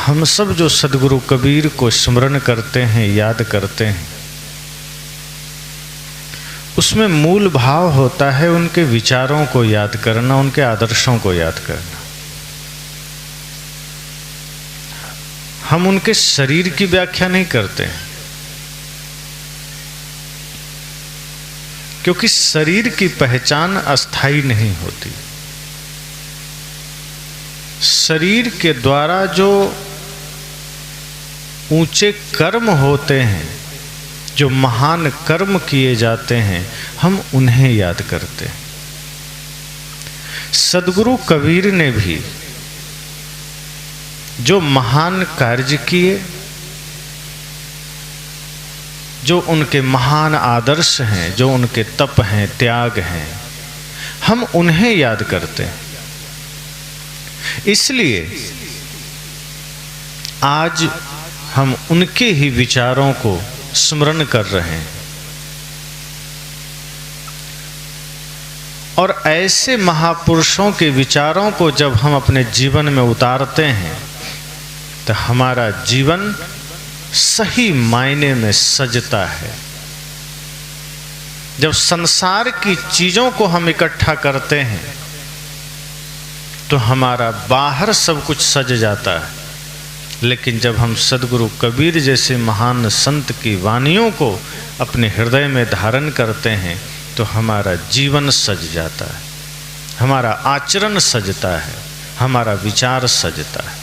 हम सब जो सद्गुरु कबीर को स्मरण करते हैं, याद करते हैं, उसमें मूल भाव होता है उनके विचारों को याद करना, उनके आदर्शों को याद करना। हम उनके शरीर की व्याख्या नहीं करते हैं, क्योंकि शरीर की पहचान अस्थाई नहीं होती। शरीर के द्वारा जो ऊंचे कर्म होते हैं, जो महान कर्म किए जाते हैं, हम उन्हें याद करते हैं। सद्गुरु कबीर ने भी जो महान कार्य किए, जो उनके महान आदर्श हैं, जो उनके तप हैं, त्याग हैं, हम उन्हें याद करते हैं। इसलिए आज हम उनके ही विचारों को स्मरण कर रहे हैं। और ऐसे महापुरुषों के विचारों को जब हम अपने जीवन में उतारते हैं तो हमारा जीवन सही मायने में सजता है। जब संसार की चीजों को हम इकट्ठा करते हैं तो हमारा बाहर सब कुछ सज जाता है, लेकिन जब हम सद्गुरु कबीर जैसे महान संत की वाणियों को अपने हृदय में धारण करते हैं तो हमारा जीवन सज जाता है, हमारा आचरण सजता है, हमारा विचार सजता है।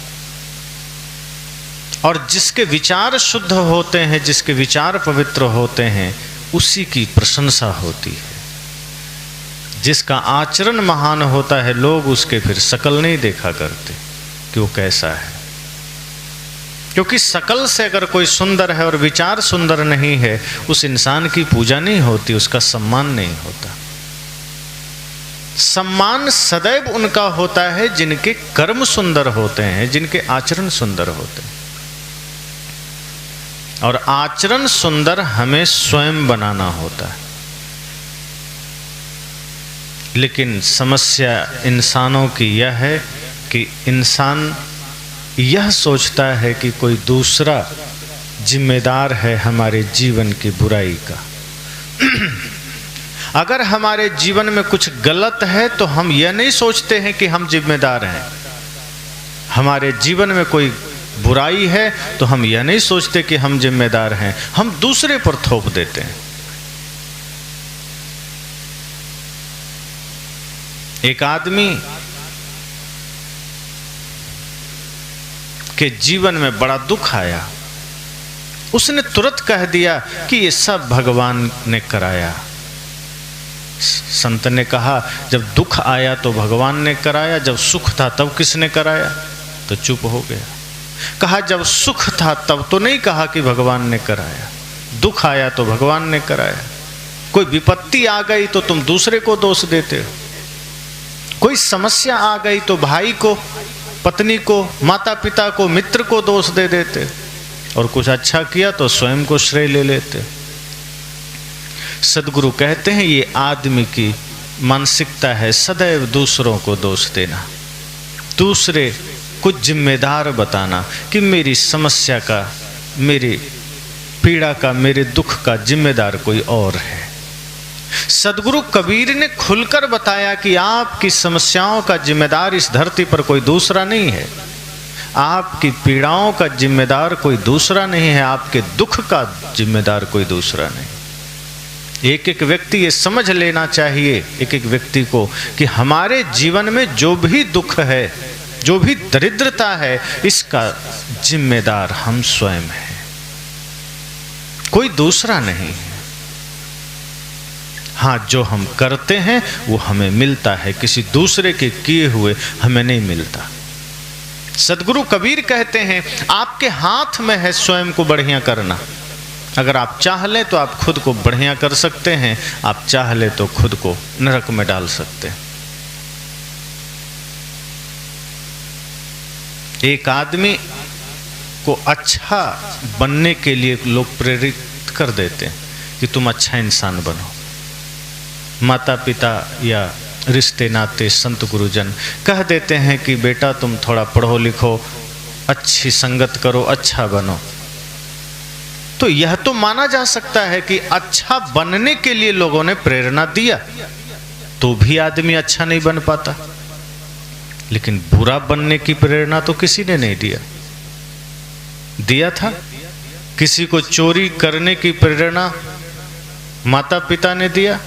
और जिसके विचार शुद्ध होते हैं, जिसके विचार पवित्र होते हैं, उसी की प्रशंसा होती है। जिसका आचरण महान होता है, लोग उसके फिर शकल नहीं देखा करते कि वो कैसा है, क्योंकि शकल से अगर कोई सुंदर है और विचार सुंदर नहीं है, उस इंसान की पूजा नहीं होती, उसका सम्मान नहीं होता। सम्मान सदैव उनका होता है जिनके कर्म सुंदर होते हैं, जिनके आचरण सुंदर होते हैं। और आचरण सुंदर हमें स्वयं बनाना होता है। लेकिन समस्या इंसानों की यह है कि इंसान यह सोचता है कि कोई दूसरा जिम्मेदार है हमारे जीवन की बुराई का। अगर हमारे जीवन में कुछ गलत है तो हम यह नहीं सोचते हैं कि हम जिम्मेदार हैं। हमारे जीवन में कोई बुराई है तो हम यह नहीं सोचते कि हम जिम्मेदार हैं, हम दूसरे पर थोप देते हैं। एक आदमी के जीवन में बड़ा दुख आया, उसने तुरंत कह दिया कि ये सब भगवान ने कराया। संत ने कहा जब दुख आया तो भगवान ने कराया, जब सुख था तब किसने कराया? तो चुप हो गया। कहा जब सुख था तब तो नहीं कहा कि भगवान ने कराया, दुख आया तो भगवान ने कराया। कोई विपत्ति आ गई तो तुम दूसरे को दोष देते हो, कोई समस्या आ गई तो भाई को, पत्नी को, माता पिता को, मित्र को दोष दे देते, और कुछ अच्छा किया तो स्वयं को श्रेय ले लेते। सद्गुरु कहते हैं ये आदमी की मानसिकता है सदैव दूसरों को दोष देना, दूसरे कुछ जिम्मेदार बताना कि मेरी समस्या का, मेरी पीड़ा का, मेरे दुख का जिम्मेदार कोई और है। सद्गुरु कबीर ने खुलकर बताया कि आपकी समस्याओं का जिम्मेदार इस धरती पर कोई दूसरा नहीं है, आपकी पीड़ाओं का जिम्मेदार कोई दूसरा नहीं है, आपके दुख का जिम्मेदार कोई दूसरा नहीं। एक एक व्यक्ति ये समझ लेना चाहिए, एक एक व्यक्ति को, कि हमारे जीवन में जो भी दुख है, जो भी दरिद्रता है, इसका जिम्मेदार हम स्वयं हैं, कोई दूसरा नहीं है। हाँ, जो हम करते हैं वो हमें मिलता है, किसी दूसरे के किए हुए हमें नहीं मिलता। सद्गुरु कबीर कहते हैं आपके हाथ में है स्वयं को बढ़िया करना। अगर आप चाह लें तो आप खुद को बढ़िया कर सकते हैं, आप चाह लें तो खुद को नरक में डाल सकते हैं। एक आदमी को अच्छा बनने के लिए लोग प्रेरित कर देते हैं कि तुम अच्छा इंसान बनो। माता पिता या रिश्ते नाते, संत गुरुजन कह देते हैं कि बेटा तुम थोड़ा पढ़ो लिखो, अच्छी संगत करो, अच्छा बनो। तो यह तो माना जा सकता है कि अच्छा बनने के लिए लोगों ने प्रेरणा दिया, तो भी आदमी अच्छा नहीं बन पाता। लेकिन बुरा बनने की प्रेरणा तो किसी ने नहीं दिया था। किसी को चोरी करने की प्रेरणा माता पिता ने दिया,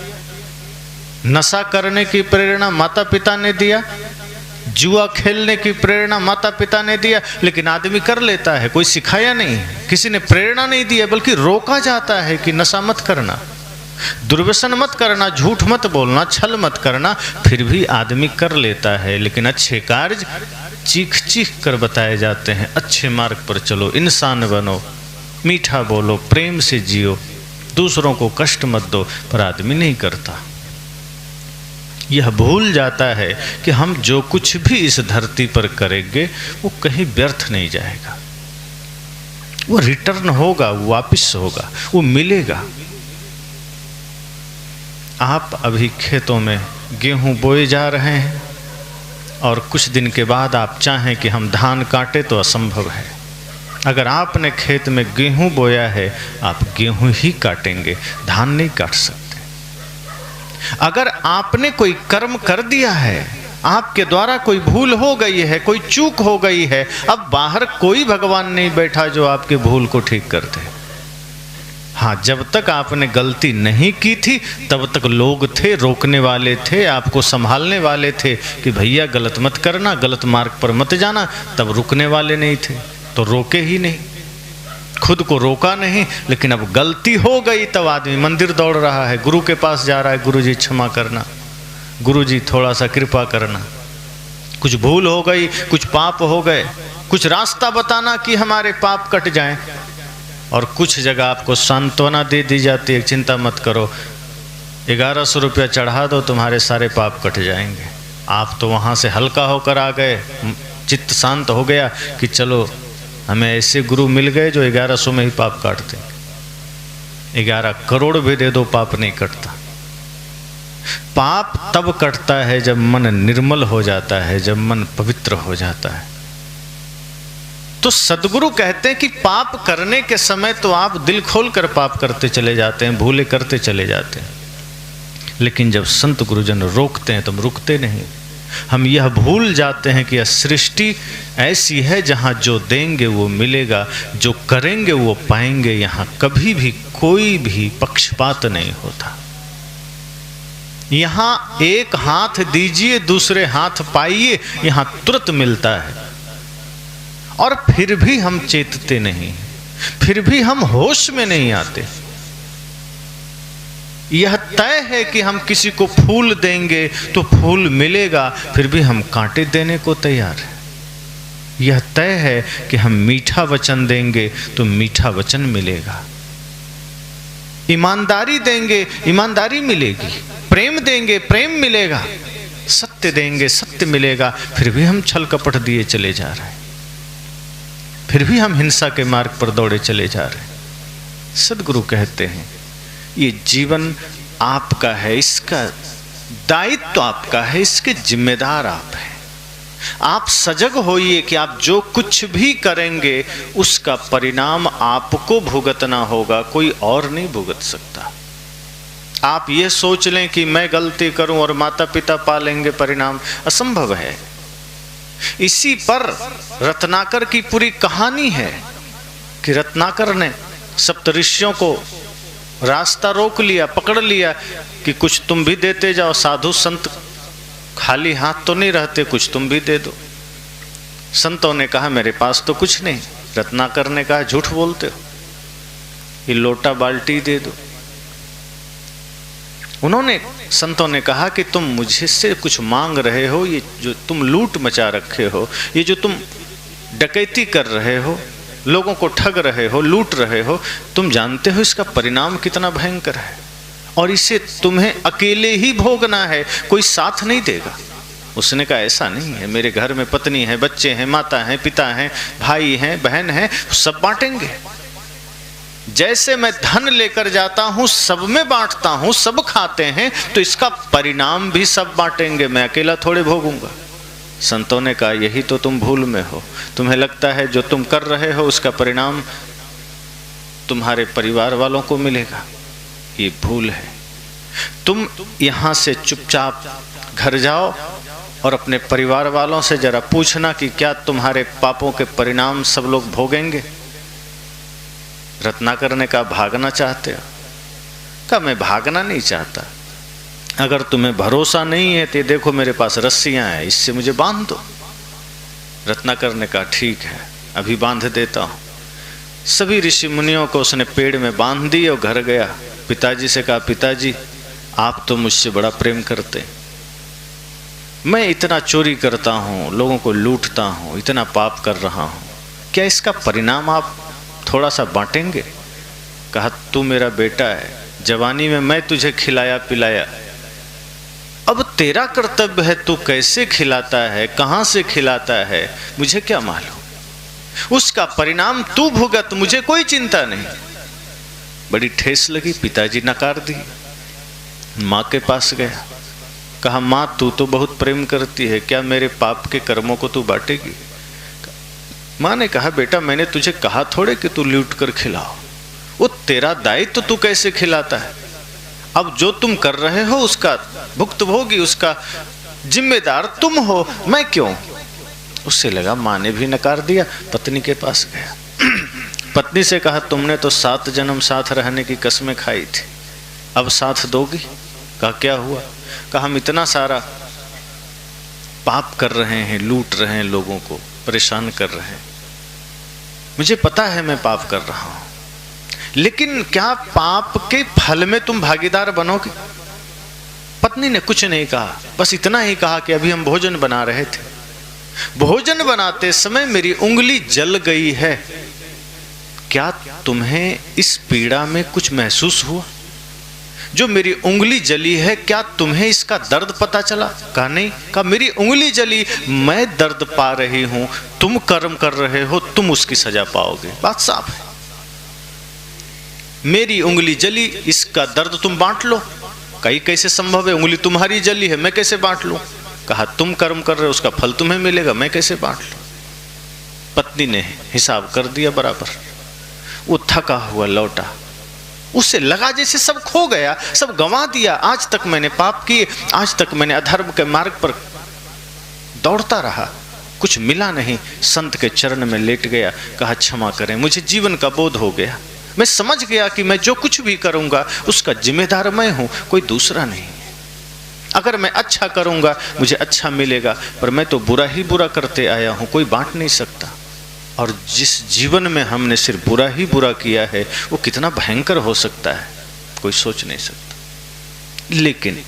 नशा करने की प्रेरणा माता पिता ने दिया, जुआ खेलने की प्रेरणा माता पिता ने दिया, लेकिन आदमी कर लेता है। कोई सिखाया नहीं, किसी ने प्रेरणा नहीं दिया, बल्कि रोका जाता है कि नशा मत करना, दुर्व्यसन मत करना, झूठ मत बोलना, छल मत करना, फिर भी आदमी कर लेता है। लेकिन अच्छे कार्य चीख चीख कर बताए जाते हैं, अच्छे मार्ग पर चलो, इंसान बनो, मीठा बोलो, प्रेम से जियो, दूसरों को कष्ट मत दो, पर आदमी नहीं करता। यह भूल जाता है कि हम जो कुछ भी इस धरती पर करेंगे वो कहीं व्यर्थ नहीं जाएगा, वो रिटर्न होगा, वापस होगा, वो मिलेगा। आप अभी खेतों में गेहूं बोए जा रहे हैं और कुछ दिन के बाद आप चाहें कि हम धान काटें तो असंभव है। अगर आपने खेत में गेहूं बोया है, आप गेहूं ही काटेंगे, धान नहीं काट सकते। अगर आपने कोई कर्म कर दिया है, आपके द्वारा कोई भूल हो गई है, कोई चूक हो गई है, अब बाहर कोई भगवान नहीं बैठा जो आपके भूल को ठीक कर दे। हाँ, जब तक आपने गलती नहीं की थी तब तक लोग थे, रोकने वाले थे, आपको संभालने वाले थे कि भैया गलत मत करना, गलत मार्ग पर मत जाना। तब रुकने वाले नहीं थे तो रोके ही नहीं, खुद को रोका नहीं। लेकिन अब गलती हो गई तब आदमी मंदिर दौड़ रहा है, गुरु के पास जा रहा है, गुरु जी क्षमा करना, गुरु जी थोड़ा सा कृपा करना। कुछ भूल हो गई, कुछ पाप हो गए, कुछ रास्ता बताना कि हमारे पाप कट जाएं। और कुछ जगह आपको सांत्वना दे दी जाती है, चिंता मत करो, 1100 रुपया चढ़ा दो, तुम्हारे सारे पाप कट जाएंगे। आप तो वहाँ से हल्का होकर आ गए, चित्त शांत हो गया कि चलो हमें ऐसे गुरु मिल गए जो 1100 में ही पाप काट देंगे। 11 करोड़ भी दे दो, पाप नहीं कटता। पाप तब कटता है जब मन निर्मल हो जाता है, जब मन पवित्र हो जाता है। तो सदगुरु कहते हैं कि पाप करने के समय तो आप दिल खोल कर पाप करते चले जाते हैं, भूले करते चले जाते हैं, लेकिन जब संत गुरुजन रोकते हैं तो हम रुकते नहीं। हम यह भूल जाते हैं कि यह सृष्टि ऐसी है जहाँ जो देंगे वो मिलेगा, जो करेंगे वो पाएंगे। यहाँ कभी भी कोई भी पक्षपात नहीं होता। यहाँ एक हाथ दीजिए, दूसरे हाथ पाइए, यहाँ तुरंत मिलता है। और फिर भी हम चेतते नहीं, फिर भी हम होश में नहीं आते। यह तय है कि हम किसी को फूल देंगे तो फूल मिलेगा, फिर भी हम कांटे देने को तैयार हैं। यह तय है कि हम मीठा वचन देंगे तो मीठा वचन मिलेगा, ईमानदारी देंगे ईमानदारी मिलेगी, प्रेम देंगे प्रेम मिलेगा, सत्य देंगे सत्य मिलेगा। फिर भी हम छल कपट दिए चले जा रहे हैं, फिर भी हम हिंसा के मार्ग पर दौड़े चले जा रहे हैं। सदगुरु कहते हैं ये जीवन आपका है, इसका दायित्व तो आपका है, इसके जिम्मेदार आप हैं। आप सजग होइए कि आप जो कुछ भी करेंगे उसका परिणाम आपको भुगतना होगा, कोई और नहीं भुगत सकता। आप ये सोच लें कि मैं गलती करूं और माता पिता पालेंगे परिणाम, असंभव है। इसी पर रत्नाकर की पूरी कहानी है कि रत्नाकर ने सप्तऋषियों को रास्ता रोक लिया, पकड़ लिया कि कुछ तुम भी देते जाओ, साधु संत खाली हाथ तो नहीं रहते, कुछ तुम भी दे दो। संतों ने कहा मेरे पास तो कुछ नहीं। रत्नाकर ने कहा झूठ बोलते हो, ये लोटा बाल्टी दे दो। उन्होंने संतों ने कहा कि तुम मुझसे कुछ मांग रहे हो, ये जो तुम लूट मचा रखे हो, ये जो तुम डकैती कर रहे हो, लोगों को ठग रहे हो, लूट रहे हो, तुम जानते हो इसका परिणाम कितना भयंकर है और इसे तुम्हें अकेले ही भोगना है, कोई साथ नहीं देगा। उसने कहा ऐसा नहीं है, मेरे घर में पत्नी है, बच्चे हैं, माता हैं, पिता हैं, भाई हैं, बहन हैं, सब बांटेंगे। जैसे मैं धन लेकर जाता हूं सब में बांटता हूं, सब खाते हैं, तो इसका परिणाम भी सब बांटेंगे, मैं अकेला थोड़े भोगूंगा। संतों ने कहा यही तो तुम भूल में हो। तुम्हें लगता है जो तुम कर रहे हो उसका परिणाम तुम्हारे परिवार वालों को मिलेगा। ये भूल है। तुम यहाँ से चुपचाप घर जाओ और अपने परिवार वालों से जरा पूछना कि क्या तुम्हारे पापों के परिणाम सब लोग भोगेंगे। रत्नाकर ने कहा भागना चाहते हो? कहा मैं भागना नहीं चाहता, अगर तुम्हें भरोसा नहीं है तो देखो मेरे पास रस्सियां हैं, इससे मुझे बांध दो। रत्नाकर ने कहा ठीक है, अभी बांध देता हूं। सभी ऋषि मुनियों को उसने पेड़ में बांध दी और घर गया। पिताजी से कहा पिताजी आप तो मुझसे बड़ा प्रेम करते, मैं इतना चोरी करता हूँ, लोगों को लूटता हूँ, इतना पाप कर रहा हूँ, क्या इसका परिणाम आप थोड़ा सा बांटेंगे? कहा तू मेरा बेटा है, जवानी में मैं तुझे खिलाया पिलाया, अब तेरा कर्तव्य है, तू कैसे खिलाता है, कहाँ से खिलाता है, मुझे क्या मालूम, उसका परिणाम तू भुगत, मुझे कोई चिंता नहीं। बड़ी ठेस लगी, पिताजी नकार दी। माँ के पास गया, कहा माँ तू तो बहुत प्रेम करती है, क्या मेरे पाप के कर्मों को तू बांटेगी? माँ ने कहा बेटा मैंने तुझे कहा थोड़े कि तू लूट कर खिलाओ, वो तेरा दायित्व, तू कैसे खिलाता है? अब जो तुम कर रहे हो उसका भुक्तभोगी, उसका जिम्मेदार तुम हो, मैं क्यों? उससे लगा माँ ने भी नकार दिया। पत्नी के पास गया, पत्नी से कहा तुमने तो 7 जन्म साथ रहने की कसमें खाई थी, अब साथ दोगी? कहा क्या हुआ? कहा हम इतना सारा पाप कर रहे हैं, लूट रहे हैं, लोगों को परेशान कर रहे हैं, मुझे पता है मैं पाप कर रहा हूं, लेकिन क्या पाप के फल में तुम भागीदार बनोगे? पत्नी ने कुछ नहीं कहा, बस इतना ही कहा कि अभी हम भोजन बना रहे थे, भोजन बनाते समय मेरी उंगली जल गई है, क्या तुम्हें इस पीड़ा में कुछ महसूस हुआ? जो मेरी उंगली जली है क्या तुम्हें इसका दर्द पता चला? कहा नहीं। कहा मेरी उंगली जली, मैं दर्द पा रही हूं, तुम कर्म कर रहे हो, तुम उसकी सजा पाओगे, बात साफ है। मेरी उंगली जली, इसका दर्द तुम बांट लो। कहीं कैसे संभव है, उंगली तुम्हारी जली है, मैं कैसे बांट लूं? कहा तुम कर्म कर रहे हो, उसका फल तुम्हें मिलेगा, मैं कैसे बांट लूं? पत्नी ने हिसाब कर दिया बराबर। वो थका हुआ लौटा, उससे लगा जैसे सब खो गया, सब गंवा दिया। आज तक मैंने पाप किए, आज तक मैंने अधर्म के मार्ग पर दौड़ता रहा, कुछ मिला नहीं। संत के चरण में लेट गया, कहा क्षमा करें, मुझे जीवन का बोध हो गया, मैं समझ गया कि मैं जो कुछ भी करूंगा उसका जिम्मेदार मैं हूं, कोई दूसरा नहीं। अगर मैं अच्छा करूंगा मुझे अच्छा मिलेगा, पर मैं तो बुरा ही बुरा करते आया हूं, कोई बांट नहीं सकता। और जिस जीवन में हमने सिर्फ बुरा ही बुरा किया है वो कितना भयंकर हो सकता है, कोई सोच नहीं सकता। लेकिन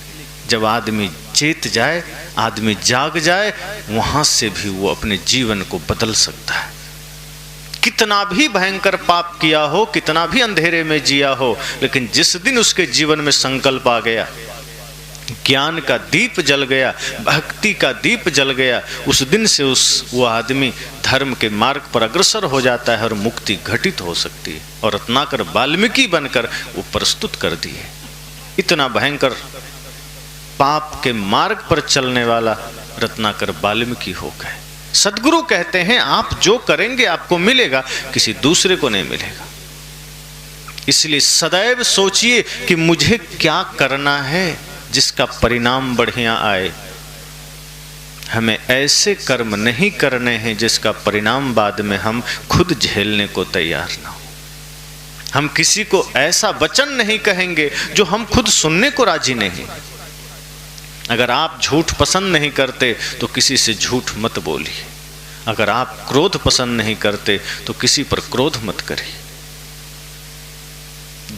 जब आदमी चेत जाए, आदमी जाग जाए, वहां से भी वो अपने जीवन को बदल सकता है। कितना भी भयंकर पाप किया हो, कितना भी अंधेरे में जिया हो, लेकिन जिस दिन उसके जीवन में संकल्प आ गया, ज्ञान का दीप जल गया, भक्ति का दीप जल गया, उस दिन से वो आदमी धर्म के मार्ग पर अग्रसर हो जाता है और मुक्ति घटित हो सकती है। और रत्नाकर वाल्मीकि बनकर वो प्रस्तुत कर दिए। इतना भयंकर पाप के मार्ग पर चलने वाला रत्नाकर वाल्मीकि हो गए। सद्गुरु कहते हैं आप जो करेंगे आपको मिलेगा, किसी दूसरे को नहीं मिलेगा। इसलिए सदैव सोचिए कि मुझे क्या करना है जिसका परिणाम बढ़िया आए। हमें ऐसे कर्म नहीं करने हैं जिसका परिणाम बाद में हम खुद झेलने को तैयार ना हो। हम किसी को ऐसा वचन नहीं कहेंगे जो हम खुद सुनने को राजी नहीं। अगर आप झूठ पसंद नहीं करते तो किसी से झूठ मत बोलिए। अगर आप क्रोध पसंद नहीं करते तो किसी पर क्रोध मत करिए।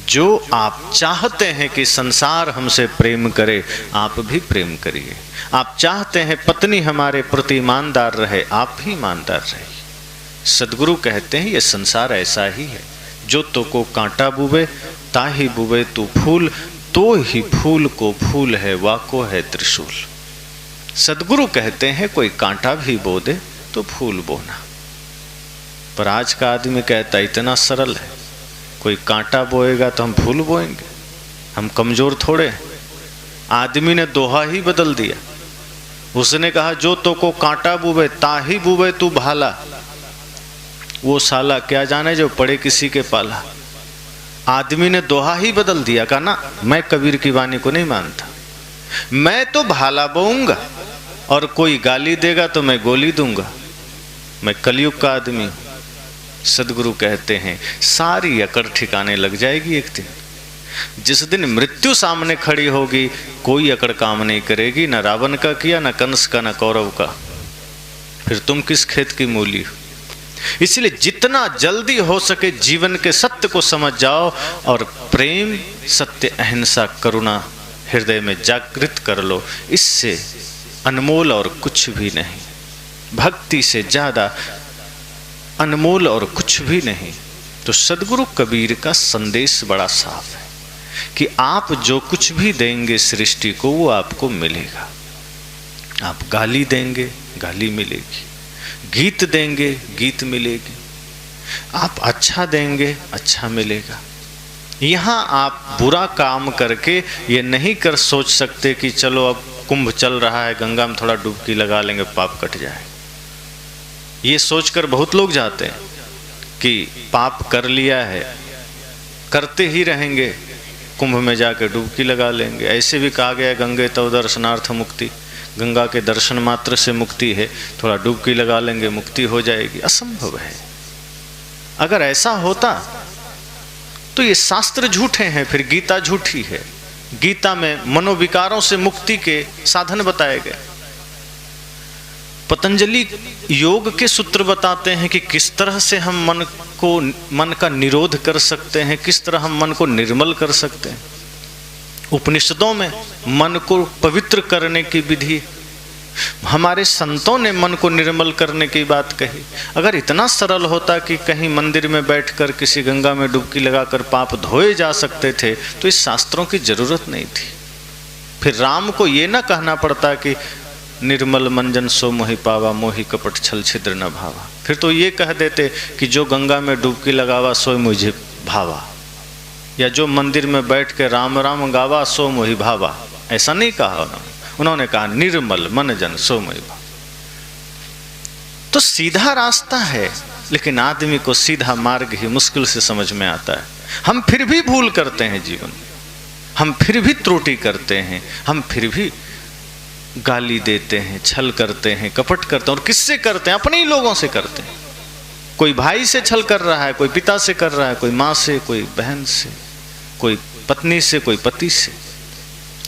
जो आप चाहते हैं कि संसार हमसे प्रेम करे, आप भी प्रेम करिए। आप चाहते हैं पत्नी हमारे प्रति ईमानदार रहे, आप भी ईमानदार रहिए। सद्गुरु कहते हैं ये संसार ऐसा ही है, जो तो को कांटा बुवे ताही बुवे तू फूल, तो ही फूल को फूल है वाको है त्रिशूल। सद्गुरु कहते हैं कोई कांटा भी बो दे तो फूल बोना। पर आज का आदमी कहता है इतना सरल है, कोई कांटा बोएगा तो हम फूल बोएंगे, हम कमजोर थोड़े। आदमी ने दोहा ही बदल दिया। उसने कहा जो तो को कांटा बुबे ताही बुबे तू भाला। वो साला क्या जाने जो पड़े किसी के पाला। आदमी ने दोहा ही बदल दिया, कहा ना मैं कबीर की वाणी को नहीं मानता, मैं तो भाला बोऊंगा और कोई गाली देगा तो मैं गोली दूंगा, मैं कलयुग का आदमी हूं। सदगुरु कहते हैं सारी अकड़ ठिकाने लग जाएगी एक दिन। जिस दिन मृत्यु सामने खड़ी होगी कोई अकड़ काम नहीं करेगी, न रावण का किया, न कंस का, न कौरव का। फिर तुम किस खेत की मूली हो। इसलिए जितना जल्दी हो सके जीवन के सत्य को समझ जाओ और प्रेम, सत्य, अहिंसा, करुणा हृदय में जागृत कर लो। इससे अनमोल और कुछ भी नहीं, भक्ति से ज्यादा अनमोल और कुछ भी नहीं। तो सदगुरु कबीर का संदेश बड़ा साफ है कि आप जो कुछ भी देंगे सृष्टि को वो आपको मिलेगा। आप गाली देंगे गाली मिलेगी, गीत देंगे गीत मिलेगी, आप अच्छा देंगे अच्छा मिलेगा। यहाँ आप बुरा काम करके ये नहीं कर सोच सकते कि चलो अब कुंभ चल रहा है गंगा में थोड़ा डुबकी लगा लेंगे पाप कट जाए। ये सोचकर बहुत लोग जाते हैं कि पाप कर लिया है करते ही रहेंगे, कुंभ में जाकर डुबकी लगा लेंगे। ऐसे भी कहा गया है गंगे तव दर्शनार्थ मुक्ति, गंगा के दर्शन मात्र से मुक्ति है, थोड़ा डुबकी लगा लेंगे मुक्ति हो जाएगी। असंभव है। अगर ऐसा होता तो ये शास्त्र झूठे हैं, फिर गीता झूठी है। गीता में मनोविकारों से मुक्ति के साधन बताए गए। पतंजलि योग के सूत्र बताते हैं कि किस तरह से हम मन का निरोध कर सकते हैं, किस तरह हम मन को निर्मल कर सकते हैं। उपनिषदों में मन को पवित्र करने की विधि, हमारे संतों ने मन को निर्मल करने की बात कही। अगर इतना सरल होता कि कहीं मंदिर में बैठकर किसी गंगा में डुबकी लगाकर पाप धोए जा सकते थे तो इस शास्त्रों की जरूरत नहीं थी। फिर राम को ये ना कहना पड़ता कि निर्मल मंजन सो मोहि पावा, मोहि कपट छल छिद्र न भावा। फिर तो ये कह देते कि जो गंगा में डुबकी लगावा सो मुझे भावा, या जो मंदिर में बैठ के राम राम गावा सो मोहि भावा। ऐसा नहीं कहा उन्होंने कहा निर्मल मन जन सो मोहि भावा। तो सीधा रास्ता है, लेकिन आदमी को सीधा मार्ग ही मुश्किल से समझ में आता है। हम फिर भी भूल करते हैं जीवन में, हम फिर भी त्रुटि करते हैं, हम फिर भी गाली देते हैं, छल करते हैं, कपट करते हैं। और किससे करते हैं? अपने ही लोगों से करते हैं। कोई भाई से छल कर रहा है, कोई पिता से कर रहा है, कोई माँ से, कोई बहन से, कोई पत्नी से, कोई पति से।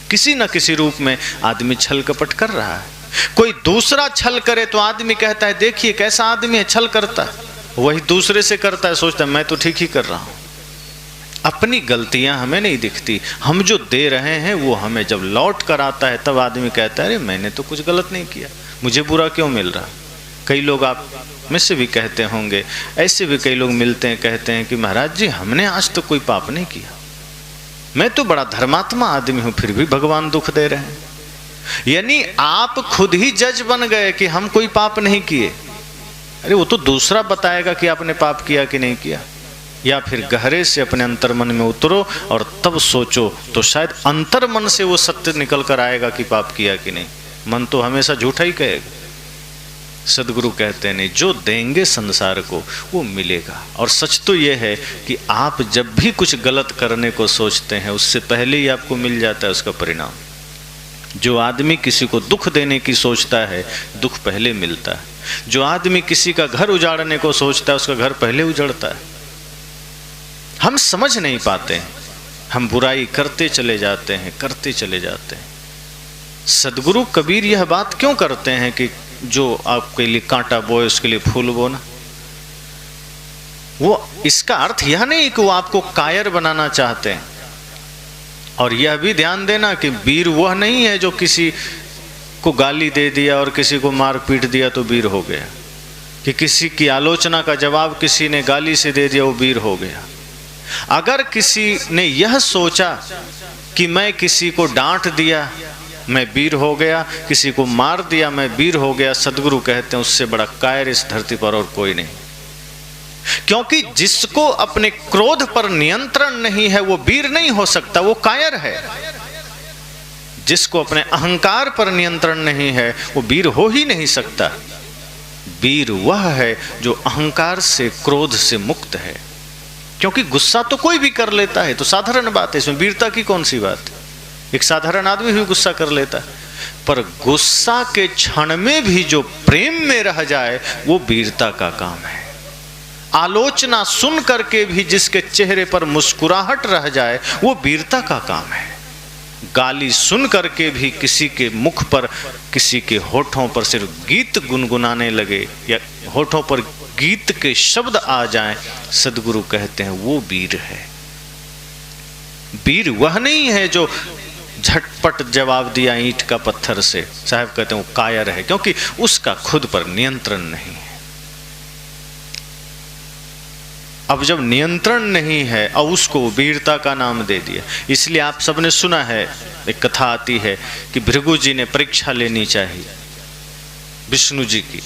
किसी न किसी रूप में आदमी छल कपट कर रहा है। कोई दूसरा छल करे तो आदमी कहता है देखिए कैसा आदमी है, छल करता है। वही दूसरे से करता है, सोचता है मैं तो ठीक ही कर रहा हूं। अपनी गलतियां हमें नहीं दिखती, हम जो दे रहे हैं वो हमें जब लौट कर आता है तब आदमी कहता है अरे मैंने तो कुछ गलत नहीं किया, मुझे बुरा क्यों मिल रहा। कई लोग आप में से भी कहते होंगे, ऐसे भी कई लोग मिलते हैं कहते हैं कि महाराज जी हमने आज तो कोई पाप नहीं किया, मैं तो बड़ा धर्मात्मा आदमी हूं, फिर भी भगवान दुख दे रहे हैं। यानी आप खुद ही जज बन गए कि हम कोई पाप नहीं किए। अरे वो तो दूसरा बताएगा कि आपने पाप किया कि नहीं किया। या फिर गहरे से अपने अंतर मन में उतरो और तब सोचो, तो शायद अंतर मन से वो सत्य निकल कर आएगा कि पाप किया कि नहीं। मन तो हमेशा झूठा ही कहेगा। सदगुरु कहते हैं नहीं, जो देंगे संसार को वो मिलेगा। और सच तो ये है कि आप जब भी कुछ गलत करने को सोचते हैं उससे पहले ही आपको मिल जाता है उसका परिणाम। जो आदमी किसी को दुख देने की सोचता है दुख पहले मिलता है। जो आदमी किसी का घर उजाड़ने को सोचता है उसका घर पहले उजड़ता है। हम समझ नहीं पाते हैं, हम बुराई करते चले जाते हैं, करते चले जाते हैं। सदगुरु कबीर यह बात क्यों करते हैं कि जो आपके लिए कांटा बोए उसके लिए फूल बोना। वो इसका अर्थ यह नहीं कि वो आपको कायर बनाना चाहते हैं। और यह भी ध्यान देना कि वीर वह नहीं है जो किसी को गाली दे दिया और किसी को मार पीट दिया तो वीर हो गया, कि किसी की आलोचना का जवाब किसी ने गाली से दे दिया वो वीर हो गया। अगर किसी ने यह सोचा कि मैं किसी को डांट दिया मैं वीर हो गया, किसी को मार दिया मैं वीर हो गया, सदगुरु कहते हैं उससे बड़ा कायर इस धरती पर और कोई नहीं। क्योंकि जिसको अपने क्रोध पर नियंत्रण नहीं है वो वीर नहीं हो सकता, वो कायर है। जिसको अपने अहंकार पर नियंत्रण नहीं है वो वीर हो ही नहीं सकता। वीर वह है जो अहंकार से, क्रोध से मुक्त है। क्योंकि गुस्सा तो कोई भी कर लेता है, तो साधारण बात है, इसमें वीरता की कौन सी बात है। एक साधारण आदमी भी गुस्सा कर लेता है, पर गुस्सा के क्षण में भी जो प्रेम में रह जाए वो वीरता का काम है। आलोचना सुन करके भी जिसके चेहरे पर मुस्कुराहट रह जाए वो वीरता का काम है। गाली सुन करके भी किसी के मुख पर, किसी के होठों पर सिर्फ गीत गुनगुनाने लगे या होठों पर गीत के शब्द आ जाएं, सदगुरु कहते हैं वो वीर है। वीर वह नहीं है जो झटपट जवाब दिया ईंट का पत्थर से, साहब कहते हैं वो कायर है, क्योंकि उसका खुद पर नियंत्रण नहीं है। अब जब नियंत्रण नहीं है और उसको वीरता का नाम दे दिया, इसलिए आप सबने सुना है, एक कथा आती है कि भृगु जी ने परीक्षा लेनी चाहिए विष्णु जी की।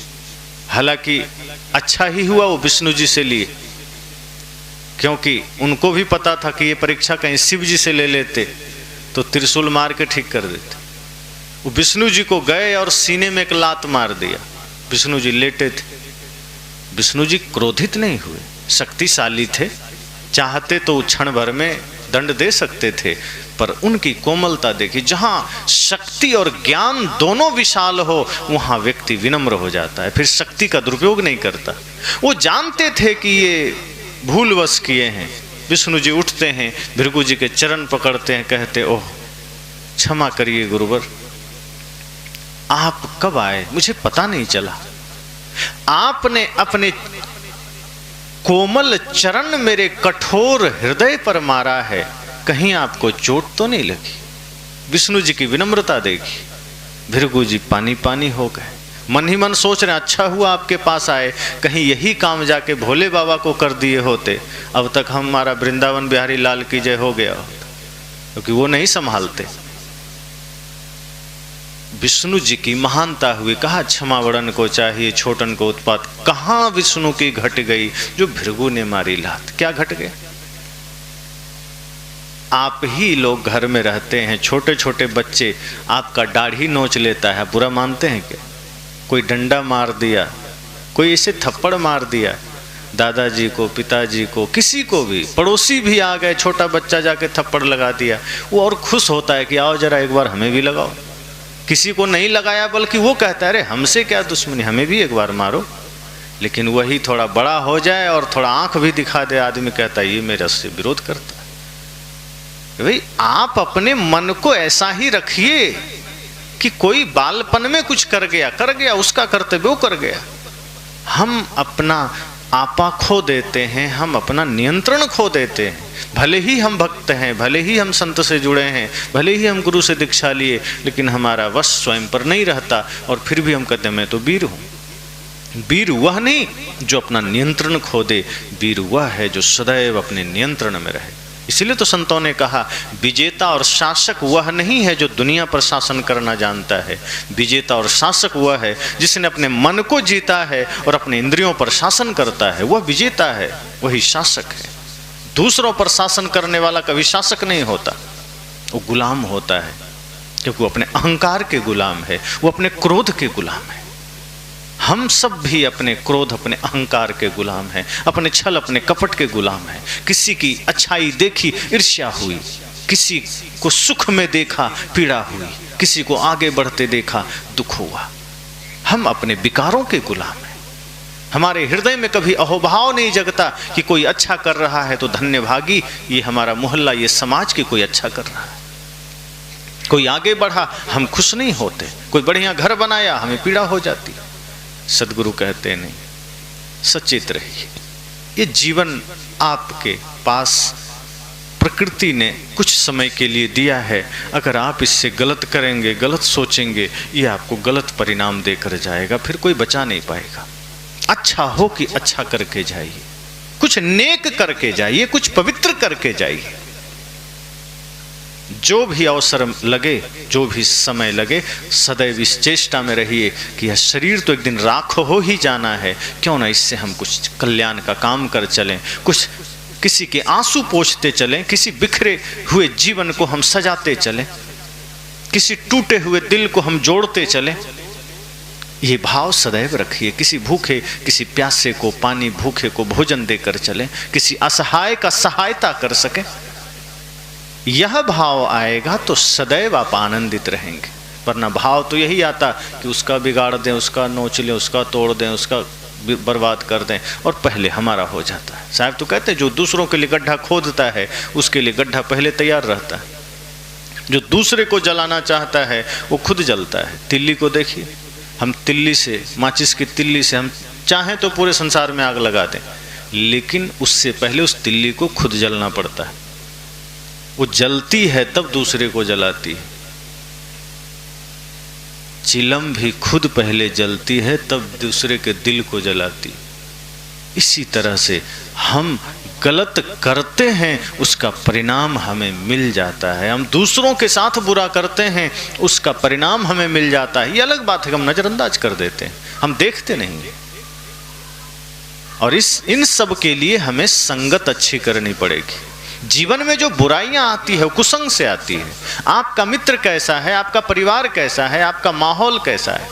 हालांकि अच्छा ही हुआ वो विष्णु जी से लिए, क्योंकि उनको भी पता था कि ये परीक्षा कहीं शिव जी से ले लेते तो त्रिशूल मार के ठीक कर देते। वो विष्णु जी को गए और सीने में एक लात मार दिया। विष्णु जी लेटे थे। विष्णु जी क्रोधित नहीं हुए, शक्तिशाली थे, चाहते तो क्षण भर में दंड दे सकते थे, पर उनकी कोमलता देखी। जहां शक्ति और ज्ञान दोनों विशाल हो वहां व्यक्ति विनम्र हो जाता है, फिर शक्ति का दुरुपयोग नहीं करता। वो जानते थे कि ये भूलवश किए हैं। विष्णु जी उठते हैं, भृगु जी के चरण पकड़ते हैं, कहते ओह क्षमा करिए गुरुवर, आप कब आए मुझे पता नहीं चला। आपने अपने कोमल चरण मेरे कठोर हृदय पर मारा है, कहीं आपको चोट तो नहीं लगी। विष्णु जी की विनम्रता देखी, भृगु जी पानी पानी हो गए। मन ही मन सोच रहे अच्छा हुआ आपके पास आए, कहीं यही काम जाके भोले बाबा को कर दिए होते, अब तक हमारा वृंदावन बिहारी लाल की जय हो गया होता, क्योंकि वो नहीं संभालते। विष्णु जी की महानता हुई, कहा क्षमा बड़न को चाहिए छोटन को उत्पात। कहां विष्णु की घट गई जो भृगु ने मारी लात, क्या घट गया। आप ही लोग घर में रहते हैं, छोटे छोटे बच्चे, आपका दाढ़ी नोच लेता है, बुरा मानते हैं क्या। कोई डंडा मार दिया, कोई ऐसे थप्पड़ मार दिया, दादाजी को, पिताजी को, किसी को भी, पड़ोसी भी आ गए, छोटा बच्चा जाके थप्पड़ लगा दिया, वो और खुश होता है कि आओ जरा एक बार हमें भी लगाओ। किसी को नहीं लगाया बल्कि वो कहता है अरे हमसे क्या दुश्मनी, हमें भी एक बार मारो। लेकिन वही थोड़ा बड़ा हो जाए और थोड़ा आंख भी दिखा दे, आदमी कहता है ये मेरे से विरोध करता है। भाई आप अपने मन को ऐसा ही रखिए कि कोई बालपन में कुछ कर गया, उसका कर्तव्य वो कर गया। हम अपना आपा खो देते हैं, हम अपना नियंत्रण खो देते हैं। भले ही हम भक्त हैं, भले ही हम संत से जुड़े हैं, भले ही हम गुरु से दीक्षा लिए, लेकिन हमारा वश स्वयं पर नहीं रहता और फिर भी हम कहते हैं मैं तो वीर हूँ। वीर वह नहीं जो अपना नियंत्रण खो दे, वीर वह है जो सदैव अपने नियंत्रण में रहे। इसीलिए तो संतों ने कहा विजेता और शासक वह नहीं है जो दुनिया पर शासन करना जानता है, विजेता और शासक वह है जिसने अपने मन को जीता है और अपने इंद्रियों पर शासन करता है, वह विजेता है, वही शासक है। दूसरों पर शासन करने वाला कभी शासक नहीं होता, वो गुलाम होता है, क्योंकि वो अपने अहंकार के गुलाम है, वो अपने क्रोध के गुलाम है। हम सब भी अपने क्रोध, अपने अहंकार के गुलाम हैं, अपने छल, अपने कपट के गुलाम हैं। किसी की अच्छाई देखी ईर्ष्या हुई, किसी को सुख में देखा पीड़ा हुई, किसी को आगे बढ़ते देखा दुख हुआ। हम अपने विकारों के गुलाम हैं। हमारे हृदय में कभी अहोभाव नहीं जगता कि कोई अच्छा कर रहा है तो धन्यभागी, ये हमारा मोहल्ला, ये समाज की कोई अच्छा कर रहा है। कोई आगे बढ़ा हम खुश नहीं होते, कोई बढ़िया घर बनाया हमें पीड़ा हो जाती। सदगुरु कहते नहीं, सचेत रहिए। ये जीवन आपके पास प्रकृति ने कुछ समय के लिए दिया है, अगर आप इससे गलत करेंगे, गलत सोचेंगे, ये आपको गलत परिणाम देकर जाएगा, फिर कोई बचा नहीं पाएगा। अच्छा हो कि अच्छा करके जाइए, कुछ नेक करके जाइए, कुछ पवित्र करके जाइए। जो भी अवसर लगे, जो भी समय लगे, सदैव इस चेष्टा में रहिए कि यह शरीर तो एक दिन राख हो ही जाना है, क्यों ना इससे हम कुछ कल्याण का काम कर चलें, कुछ किसी के आंसू पोंछते चलें, किसी बिखरे हुए जीवन को हम सजाते चलें। किसी टूटे हुए दिल को हम जोड़ते चले। ये भाव सदैव रखिए। किसी भूखे, किसी प्यासे को पानी, भूखे को भोजन देकर चले, किसी असहाय का सहायता कर सके। यह भाव आएगा तो सदैव आप आनंदित रहेंगे। वरना भाव तो यही आता कि उसका बिगाड़ दें, उसका नोच लें, उसका तोड़ दें, उसका बर्बाद कर दें, और पहले हमारा हो जाता है। साहब तो कहते हैं जो दूसरों के लिए गड्ढा खोदता है उसके लिए गड्ढा पहले तैयार रहता है। जो दूसरे को जलाना चाहता है वो खुद जलता है। तिल्ली को देखिए, हम तिल्ली से, माचिस की तिल्ली से हम चाहें तो पूरे संसार में आग लगा दें, लेकिन उससे पहले उस तिल्ली को खुद जलना पड़ता है। वो जलती है तब दूसरे को जलाती है। चिलम भी खुद पहले जलती है तब दूसरे के दिल को जलाती। इसी तरह से हम गलत करते हैं, उसका परिणाम हमें मिल जाता है। हम दूसरों के साथ बुरा करते हैं, उसका परिणाम हमें मिल जाता है। ये अलग बात है, हम नजरअंदाज कर देते हैं, हम देखते नहीं हैं। और इन सब के लिए हमें संगत अच्छी करनी पड़ेगी। जीवन में जो बुराइयां आती है वो कुसंग से आती है। आपका मित्र कैसा है, आपका परिवार कैसा है, आपका माहौल कैसा है।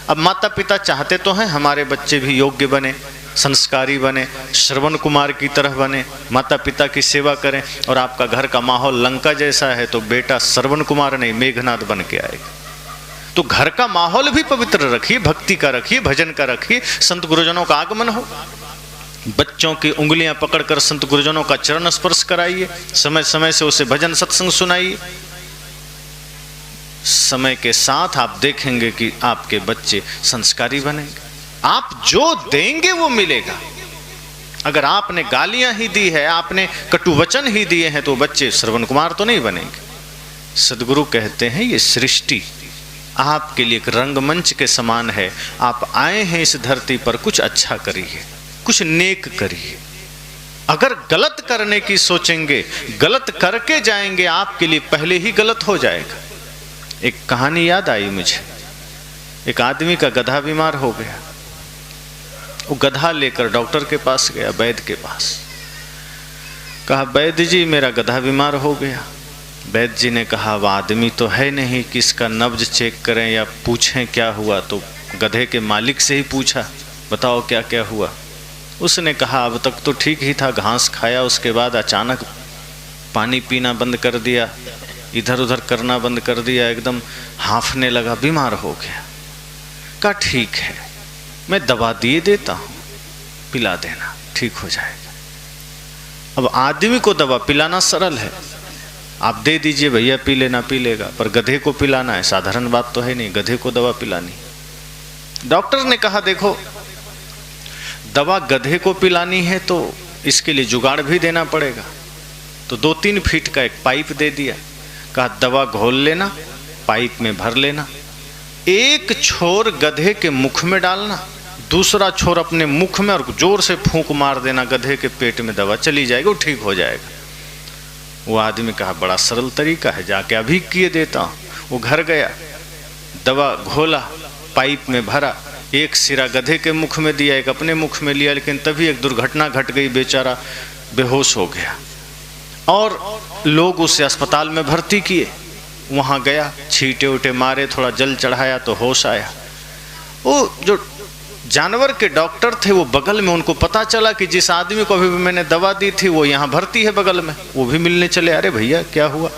अब माता पिता चाहते तो हैं हमारे बच्चे भी योग्य बने, संस्कारी बने, श्रवण कुमार की तरह बने, माता पिता की सेवा करें, और आपका घर का माहौल लंका जैसा है तो बेटा श्रवण कुमार नहीं मेघनाथ बन के आएगा। तो घर का माहौल भी पवित्र रखिए, भक्ति का रखिए, भजन का रखिए, संत गुरुजनों का आगमन हो। बच्चों की उंगलियां पकड़कर संत गुरुजनों का चरण स्पर्श कराइए, समय समय से उसे भजन सत्संग सुनाइए। समय के साथ आप देखेंगे कि आपके बच्चे संस्कारी बनेंगे। आप जो देंगे वो मिलेगा। अगर आपने गालियां ही दी है, आपने कटु वचन ही दिए हैं, तो बच्चे श्रवण कुमार तो नहीं बनेंगे। सदगुरु कहते हैं ये सृष्टि आपके लिए एक रंगमंच के समान है। आप आए हैं इस धरती पर, कुछ अच्छा करिए, कुछ नेक करिए। अगर गलत करने की सोचेंगे, गलत करके जाएंगे, आपके लिए पहले ही गलत हो जाएगा। एक कहानी याद आई मुझे। एक आदमी का गधा बीमार हो गया। वो गधा लेकर डॉक्टर के पास गया, वैद्य के पास। कहा, वैद्य जी मेरा गधा बीमार हो गया। वैद्य जी ने कहा, वह आदमी तो है नहीं कि इसका नब्ज चेक करें या पूछें क्या हुआ। तो गधे के मालिक से ही पूछा, बताओ क्या क्या हुआ। उसने कहा, अब तक तो ठीक ही था, घास खाया, उसके बाद अचानक पानी पीना बंद कर दिया, इधर उधर करना बंद कर दिया, एकदम हांफने लगा, बीमार हो गया। कहा ठीक है, मैं दवा दिए देता हूँ, पिला देना, ठीक हो जाएगा। अब आदमी को दवा पिलाना सरल है, आप दे दीजिए भैया पी लेना, पी लेगा। पर गधे को पिलाना है साधारण बात तो है नहीं, गधे को दवा पिलानी। डॉक्टर ने कहा, देखो दवा गधे को पिलानी है तो इसके लिए जुगाड़ भी देना पड़ेगा। तो 2-3 फीट का एक पाइप दे दिया। कहा, दवा घोल लेना, पाइप में भर लेना, एक छोर गधे के मुख में डालना, दूसरा छोर अपने मुख में, और जोर से फूंक मार देना, गधे के पेट में दवा चली जाएगी, वो ठीक हो जाएगा। वो आदमी कहा, बड़ा सरल तरीका है, जाके अभी किए देता हूँ। वो घर गया, दवा घोला, पाइप में भरा, एक सिरा गधे के मुख में दिया, एक अपने मुख में लिया। लेकिन तभी एक दुर्घटना घट गई, बेचारा बेहोश हो गया और लोग उसे अस्पताल में भर्ती किए। वहाँ गया, छींटे उटे मारे, थोड़ा जल चढ़ाया तो होश आया। वो जो जानवर के डॉक्टर थे वो बगल में, उनको पता चला कि जिस आदमी को अभी मैंने दवा दी थी वो यहाँ भर्ती है बगल में। वो भी मिलने चले, अरे भैया क्या हुआ।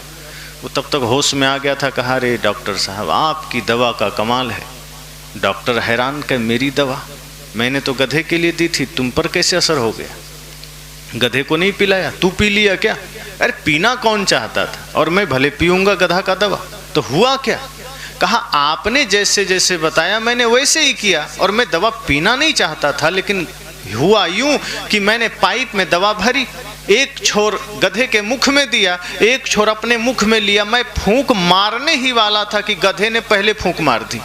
वो तब तक होश में आ गया था। कहा, अरे डॉक्टर साहब आपकी दवा का कमाल है। डॉक्टर हैरान कि मेरी दवा मैंने तो गधे के लिए दी थी, तुम पर कैसे असर हो गया। गधे को नहीं पिलाया, तू पी लिया क्या। अरे पीना कौन चाहता था, और मैं भले पीऊंगा गधा का दवा, तो हुआ क्या। कहा, आपने जैसे जैसे बताया मैंने वैसे ही किया, और मैं दवा पीना नहीं चाहता था, लेकिन हुआ यूं कि मैंने पाइप में दवा भरी, एक छोर गधे के मुख में दिया, एक छोर अपने मुख में लिया। मैं फूंक मारने ही वाला था कि गधे ने पहले फूंक मार दी।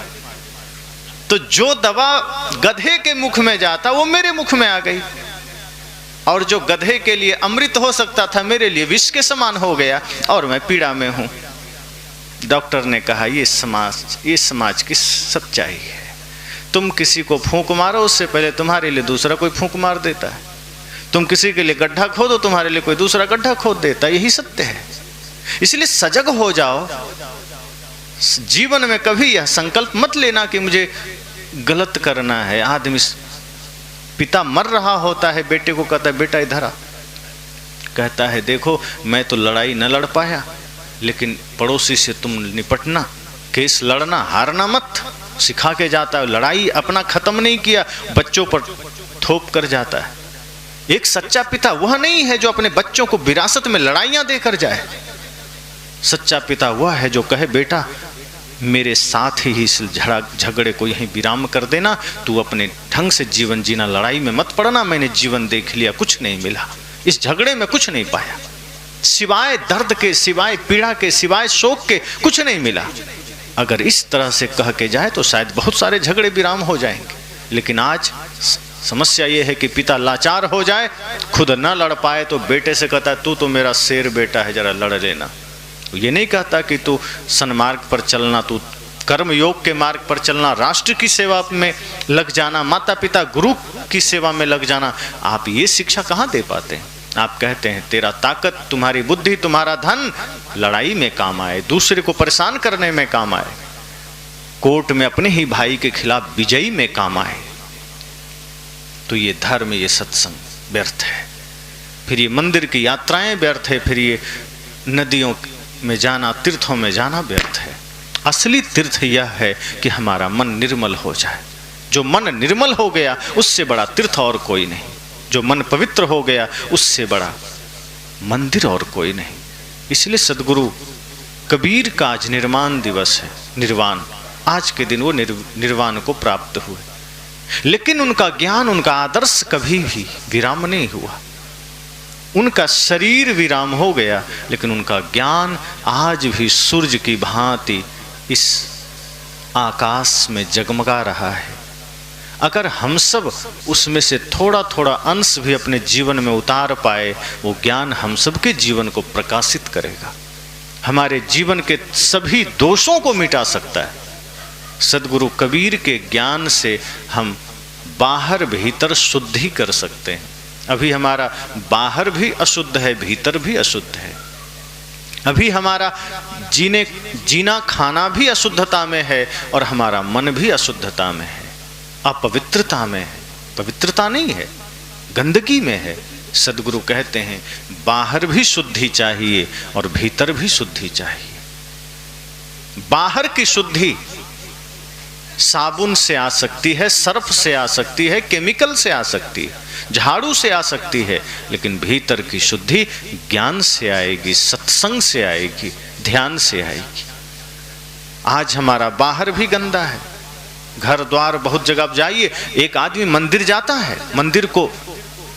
तो जो दवा गधे के मुख में जाता वो मेरे मुख में आ गई, और जो गधे के लिए अमृत हो सकता था मेरे लिए विष के समान हो गया, और मैं पीड़ा में हूं। डॉक्टर ने कहा, ये समाज की सच्चाई है। तुम किसी को फूंक मारो, उससे पहले तुम्हारे लिए दूसरा कोई फूंक मार देता है। तुम किसी के लिए गड्ढा खोदो, तुम्हारे लिए कोई दूसरा गड्ढा खोद देता है। यही सत्य है। इसलिए सजग हो जाओ, जीवन में कभी यह संकल्प मत लेना कि मुझे गलत करना है। आदमी, पिता मर रहा होता है, बेटे को कहता है बेटा इधर आ, कहता है देखो मैं तो लड़ाई न लड़ पाया, लेकिन पड़ोसी से तुम निपटना, केस लड़ना, हारना मत सिखा के जाता है। लड़ाई अपना खत्म नहीं किया, बच्चों पर थोप कर जाता है। एक सच्चा पिता वह नहीं है जो अपने बच्चों को विरासत में लड़ाइयां देकर जाए। सच्चा पिता वह है जो कहे बेटा मेरे साथ ही इस झगड़े को यहीं विराम कर देना, तू अपने ढंग से जीवन जीना, लड़ाई में मत पड़ना, मैंने जीवन देख लिया, कुछ नहीं मिला, इस झगड़े में कुछ नहीं पाया, सिवाय दर्द के, सिवाय पीड़ा के, सिवाय शोक के कुछ नहीं मिला। अगर इस तरह से कह के जाए तो शायद बहुत सारे झगड़े विराम हो जाएंगे। लेकिन आज समस्या ये है कि पिता लाचार हो जाए, खुद न लड़ पाए तो बेटे से कहता है तू तो मेरा शेर बेटा है, जरा लड़ लेना। ये नहीं कहता कि तू सन्मार्ग पर चलना, तू कर्म योग के मार्ग पर चलना, राष्ट्र की सेवा में लग जाना, माता पिता गुरु की सेवा में लग जाना। आप ये शिक्षा कहाँ दे पाते हैं? आप कहते हैं तेरा ताकत, तुम्हारी बुद्धि, तुम्हारा धन लड़ाई में काम आए, दूसरे को परेशान करने में काम आए, कोर्ट में अपने ही भाई के खिलाफ विजयी में काम आए, तो ये धर्म, ये सत्संग व्यर्थ है। फिर ये मंदिर की यात्राएं व्यर्थ है, फिर ये नदियों में जाना, तीर्थों में जाना व्यर्थ है। असली तीर्थ यह है कि हमारा मन निर्मल हो जाए। जो मन निर्मल हो गया उससे बड़ा तीर्थ और कोई नहीं। जो मन पवित्र हो गया उससे बड़ा मंदिर और कोई नहीं। इसलिए सदगुरु कबीर का आज निर्वाण दिवस है, निर्वाण। आज के दिन वो निर्वाण को प्राप्त हुए, लेकिन उनका ज्ञान, उनका आदर्श कभी भी विराम नहीं हुआ। उनका शरीर विराम हो गया, लेकिन उनका ज्ञान आज भी सूर्य की भांति इस आकाश में जगमगा रहा है। अगर हम सब उसमें से थोड़ा थोड़ा अंश भी अपने जीवन में उतार पाए, वो ज्ञान हम सबके जीवन को प्रकाशित करेगा, हमारे जीवन के सभी दोषों को मिटा सकता है। सदगुरु कबीर के ज्ञान से हम बाहर भीतर शुद्धि कर सकते हैं। अभी हमारा बाहर भी अशुद्ध है, भीतर भी अशुद्ध है। अभी हमारा जीना खाना भी अशुद्धता में है, और हमारा मन भी अशुद्धता में है, अपवित्रता में है। पवित्रता नहीं है, गंदगी में है। सदगुरु कहते हैं बाहर भी शुद्धि चाहिए और भीतर भी शुद्धि चाहिए। बाहर की शुद्धि साबुन से आ सकती है, सर्फ से आ सकती है, केमिकल से आ सकती है, झाड़ू से आ सकती है, लेकिन भीतर की शुद्धि ज्ञान से आएगी, सत्संग से आएगी, ध्यान से आएगी। आज हमारा बाहर भी गंदा है, घर द्वार बहुत जगह आप जाइए, एक आदमी मंदिर जाता है, मंदिर को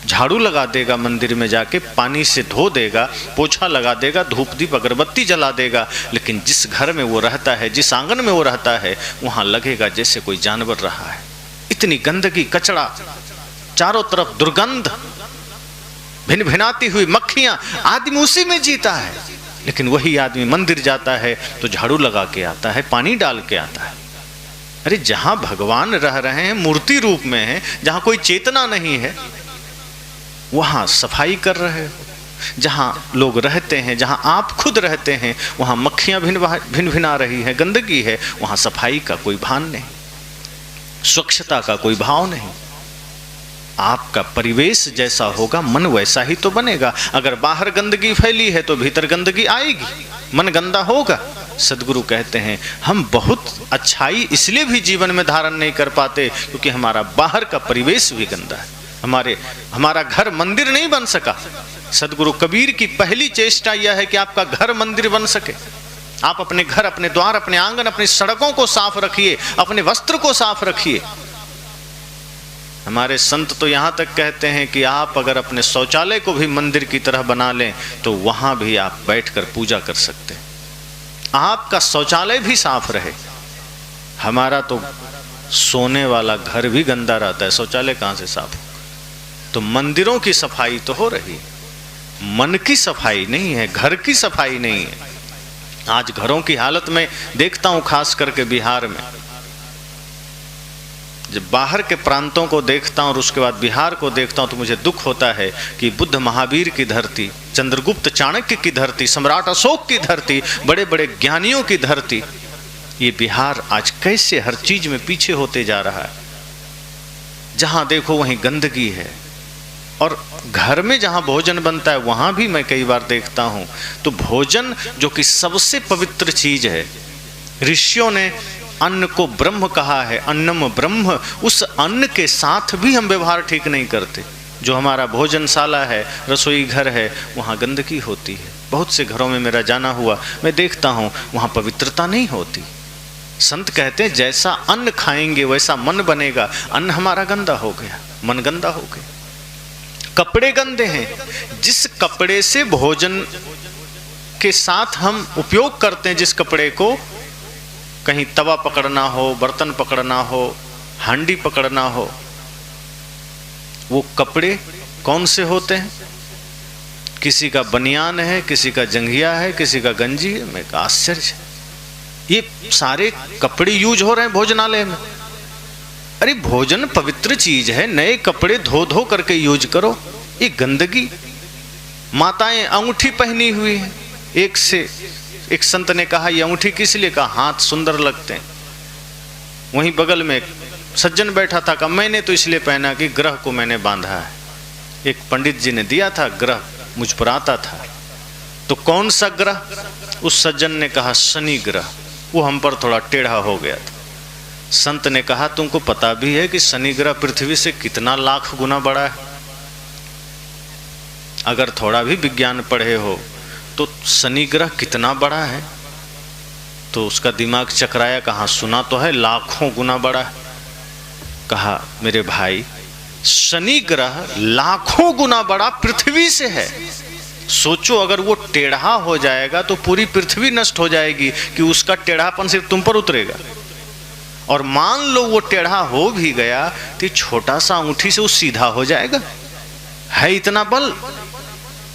झाड़ू लगा देगा, मंदिर में जाके पानी से धो देगा, पोछा लगा देगा, धूप दीप अगरबत्ती जला देगा, लेकिन जिस घर में वो रहता है, जिस आंगन में वो रहता है, वहां लगेगा जैसे कोई जानवर रहा है। इतनी गंदगी, कचरा, चारों तरफ दुर्गंध, भिन भिनाती हुई मक्खियां, आदमी उसी में जीता है। लेकिन वही आदमी मंदिर जाता है तो झाड़ू लगा के आता है, पानी डाल के आता है। अरे जहां भगवान रह रहे हैं, मूर्ति रूप में है, जहां कोई चेतना नहीं है, वहां सफाई कर रहे हो। जहां लोग रहते हैं, जहां आप खुद रहते हैं, वहां मक्खियां भिन भिना रही है, गंदगी है, वहां सफाई का कोई भान नहीं, स्वच्छता का कोई भाव नहीं। आपका परिवेश जैसा होगा, मन वैसा ही तो बनेगा। अगर बाहर गंदगी फैली है तो भीतर गंदगी आएगी, मन गंदा होगा। सदगुरु कहते हैं हम बहुत अच्छाई इसलिए भी जीवन में धारण नहीं कर पाते क्योंकि हमारा बाहर का परिवेश भी गंदा है। हमारा घर मंदिर नहीं बन सका। सदगुरु कबीर की पहली चेष्टा यह है कि आपका घर मंदिर बन सके। आप अपने घर, अपने द्वार, अपने आंगन, अपनी सड़कों को साफ रखिए, अपने वस्त्र को साफ रखिए। हमारे संत तो यहाँ तक कहते हैं कि आप अगर अपने शौचालय को भी मंदिर की तरह बना लें तो वहाँ भी आप बैठकर पूजा कर सकते हैं। आपका शौचालय भी साफ रहे। हमारा तो सोने वाला घर भी गंदा रहता है, शौचालय कहाँ से साफ हो? तो मंदिरों की सफाई तो हो रही, मन की सफाई नहीं है, घर की सफाई नहीं है। आज घरों की हालत में देखता हूँ, खास करके बिहार में, जब बाहर के प्रांतों को देखता हूँ और उसके बाद बिहार को देखता हूँ तो मुझे दुख होता है कि बुद्ध महावीर की धरती, चंद्रगुप्त चाणक्य की धरती, सम्राट अशोक की धरती, बड़े बड़े ज्ञानियों की धरती, ये बिहार आज कैसे हर चीज में पीछे होते जा रहा है। जहां देखो वहीं गंदगी है, और घर में जहां भोजन बनता है वहां भी मैं कई बार देखता हूं तो भोजन जो कि सबसे पवित्र चीज है, ऋषियों ने अन्न को ब्रह्म कहा है, अन्नम ब्रह्म, उस अन्न के साथ भी हम व्यवहार ठीक नहीं करते। जो हमारा भोजनशाला है, रसोई घर है, वहाँ गंदगी होती है। बहुत से घरों में मेरा जाना हुआ, मैं देखता हूँ वहाँ पवित्रता नहीं होती। संत कहते हैं जैसा अन्न खाएंगे वैसा मन बनेगा। अन्न हमारा गंदा हो गया, मन गंदा हो गया, कपड़े गंदे हैं। जिस कपड़े से भोजन के साथ हम उपयोग करते हैं, जिस कपड़े को, कहीं तवा पकड़ना हो, बर्तन पकड़ना हो, हांडी पकड़ना हो, वो कपड़े कौन से होते हैं? किसी का बनियान है, किसी का जंघिया है, किसी का गंजी है। मैं का आश्चर्य है, ये सारे कपड़े यूज हो रहे हैं भोजनालय में। अरे भोजन पवित्र चीज है, नए कपड़े धो धो करके यूज करो। ये गंदगी। माताएं अंगूठी पहनी हुई है, एक से एक संत ने कहा ये अंगूठी किस लिए? कहा हाथ सुंदर लगते हैं। वहीं बगल में एक सज्जन बैठा था, कहा मैंने तो इसलिए पहना कि ग्रह को मैंने बांधा है। एक पंडित जी ने दिया था, ग्रह मुझ पर आता था। तो कौन सा ग्रह? उस सज्जन ने कहा शनि ग्रह, वो हम पर थोड़ा टेढ़ा हो गया था। संत ने कहा तुमको पता भी है कि शनि ग्रह पृथ्वी से कितना लाख गुना बड़ा है? अगर थोड़ा भी विज्ञान पढ़े हो तो शनि ग्रह कितना बड़ा है? तो उसका दिमाग चकराया, कहा सुना तो है लाखों गुना बड़ा है। कहा मेरे भाई, शनि ग्रह लाखों गुना बड़ा पृथ्वी से है। सोचो अगर वो टेढ़ा हो जाएगा तो पूरी पृथ्वी नष्ट हो जाएगी कि उसका टेढ़ापन सिर्फ तुम पर उतरेगा। और मान लो वो टेढ़ा हो भी गया तो छोटा सा अंगूठी से वो सीधा हो जाएगा? है इतना बल?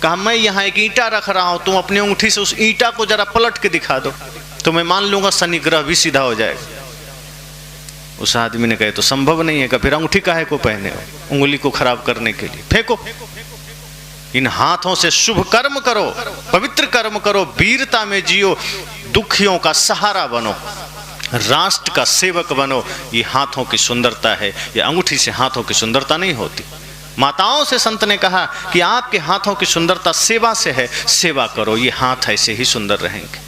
कहा मैं यहाँ एक ईंटा रख रहा हूं, तुम अपनी अंगूठी से उस ईंटा को जरा पलट के दिखा दो तो मैं मान लूंगा शनि ग्रह भी सीधा हो जाएगा। उस आदमी ने कहा तो संभव नहीं है। कहा फिर अंगूठी काहे को पहने हो? उंगली को खराब करने के लिए। फेंको। इन हाथों से शुभ कर्म करो, पवित्र कर्म करो, वीरता में जियो, दुखियों का सहारा बनो, राष्ट्र का सेवक बनो। ये हाथों की सुंदरता है, ये अंगूठी से हाथों की सुंदरता नहीं होती। माताओं से संत ने कहा कि आपके हाथों की सुंदरता सेवा से है, सेवा करो, ये हाथ ऐसे ही सुंदर रहेंगे।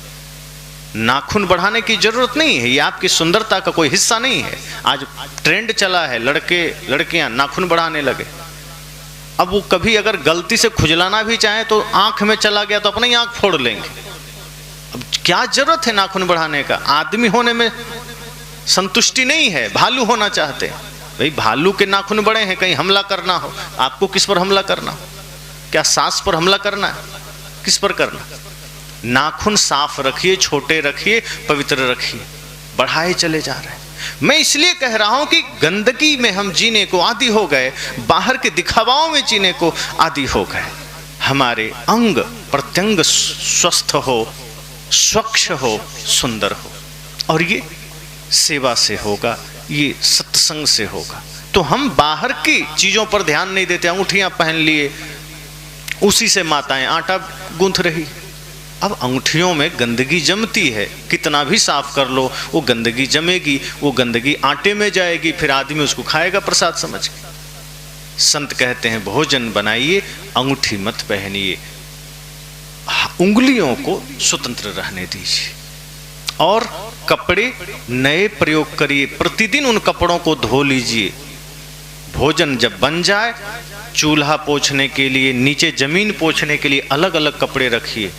नाखून बढ़ाने की जरूरत नहीं है, ये आपकी सुंदरता का कोई हिस्सा नहीं है। आज ट्रेंड चला है, लड़के लड़कियां नाखून बढ़ाने लगे। अब वो कभी अगर गलती से खुजलाना भी चाहे तो आंख में चला गया तो अपनी ही आंख फोड़ लेंगे। अब क्या जरूरत है नाखून बढ़ाने का? आदमी होने में संतुष्टि नहीं है, भालू होना चाहते हैं। भाई भालू के नाखून बड़े हैं, कहीं हमला करना हो, आपको किस पर हमला करना हो? क्या सांस पर हमला करना है? किस पर करना? नाखून साफ रखिए, छोटे रखिए, पवित्र रखिए, बढ़ाए चले जा रहे हैं। मैं इसलिए कह रहा हूं कि गंदगी में हम जीने को आदी हो गए, बाहर के दिखावाओं में जीने को आदी हो गए। हमारे अंग प्रत्यंग स्वस्थ हो, स्वच्छ हो, सुंदर हो, और ये सेवा से होगा, ये सत्संग से होगा। तो हम बाहर की चीजों पर ध्यान नहीं देते। अंगूठियां पहन लिए, उसी से माताएं आटा गूंथ रही। अब अंगूठियों में गंदगी जमती है, कितना भी साफ कर लो वो गंदगी जमेगी, वो गंदगी आटे में जाएगी, फिर आदमी उसको खाएगा प्रसाद समझ के। संत कहते हैं भोजन बनाइए, अंगूठी मत पहनिए, उंगलियों को स्वतंत्र रहने दीजिए, और कपड़े नए प्रयोग करिए। प्रतिदिन उन कपड़ों को धो लीजिए। भोजन जब बन जाए, चूल्हा पोंछने के लिए, नीचे जमीन पोंछने के लिए अलग अलग कपड़े रखिए,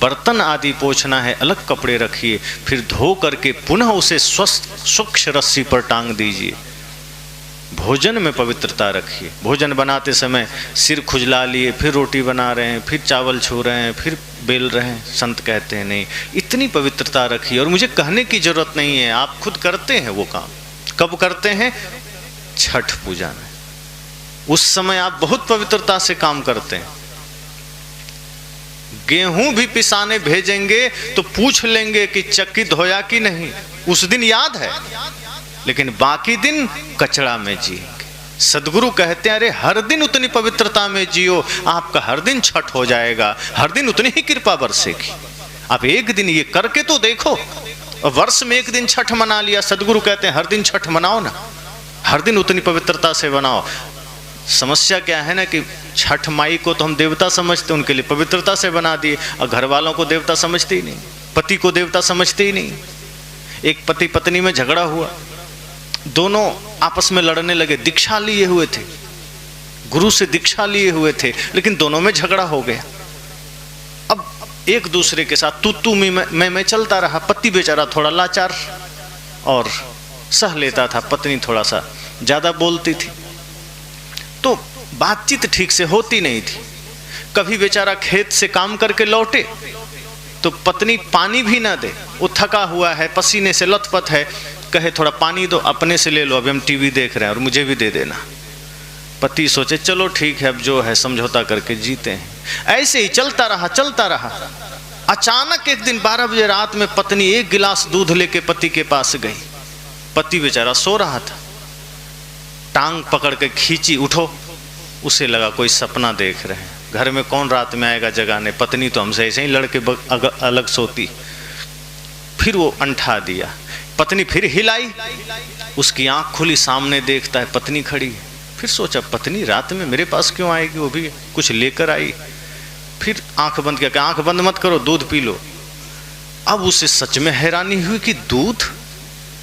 बर्तन आदि पोंछना है अलग कपड़े रखिए, फिर धो करके पुनः उसे स्वच्छ रस्सी पर टांग दीजिए। भोजन में पवित्रता रखिए। भोजन बनाते समय सिर खुजला लिए, फिर रोटी बना रहे हैं, फिर चावल छू रहे हैं, फिर बेल रहे हैं। संत कहते हैं नहीं, इतनी पवित्रता रखिए। और मुझे कहने की जरूरत नहीं है, आप खुद करते हैं वो काम। कब करते हैं? छठ पूजा में। उस समय आप बहुत पवित्रता से काम करते हैं। गेहूं भी पिसाने भेजेंगे तो पूछ लेंगे कि चक्की धोया कि नहीं, उस दिन याद है, लेकिन बाकी दिन कचरा में जिएंगे। सदगुरु कहते हैं अरे हर दिन उतनी पवित्रता में जियो, आपका हर दिन छठ हो जाएगा, हर दिन उतनी ही कृपा बरसेगी। आप एक दिन ये करके तो देखो, और वर्ष में एक दिन छठ मना लिया। सदगुरु कहते हैं हर दिन छठ मनाओ ना, हर दिन उतनी पवित्रता से बनाओ। समस्या क्या है ना कि छठ माई को तो हम देवता समझते, उनके लिए पवित्रता से बना दिए, और घर वालों को देवता समझते ही नहीं, पति को देवता समझते ही नहीं। एक पति पत्नी में झगड़ा हुआ, दोनों आपस में लड़ने लगे, दीक्षा लिए हुए थे, गुरु से दीक्षा लिए हुए थे, लेकिन दोनों में झगड़ा हो गया। अब एक दूसरे के साथ तू मैं चलता रहा। पति बेचारा थोड़ा लाचार और सह लेता था, पत्नी थोड़ा सा ज्यादा बोलती थी, तो बातचीत ठीक से होती नहीं थी। कभी बेचारा खेत से काम करके लौटे तो पत्नी पानी भी ना दे, वो थका हुआ है, पसीने से लथपथ है, कहे थोड़ा पानी दो, अपने से ले लो, अभी हम टीवी देख रहे हैं और मुझे भी दे देना। पति सोचे चलो ठीक है, अब जो है समझौता करके जीते हैं। ऐसे ही चलता रहा। अचानक एक दिन 12 बजे रात में पत्नी एक गिलास दूध लेके पति के पास गई। पति बेचारा सो रहा था, टांग पकड़ के खींची, उठो। उसे लगा कोई सपना देख रहे हैं, घर में कौन रात में आएगा जगाने, पत्नी तो हमसे ऐसे ही लड़के अलग सोती। फिर वो अंठा दिया, पत्नी फिर हिलाई, उसकी आंख खुली, सामने देखता है पत्नी खड़ी है। फिर सोचा पत्नी रात में मेरे पास क्यों आएगी, वो भी कुछ लेकर आई। फिर आंख बंद किया, आंख बंद मत करो, दूध पी लो। अब उसे सच में हैरानी हुई कि दूध,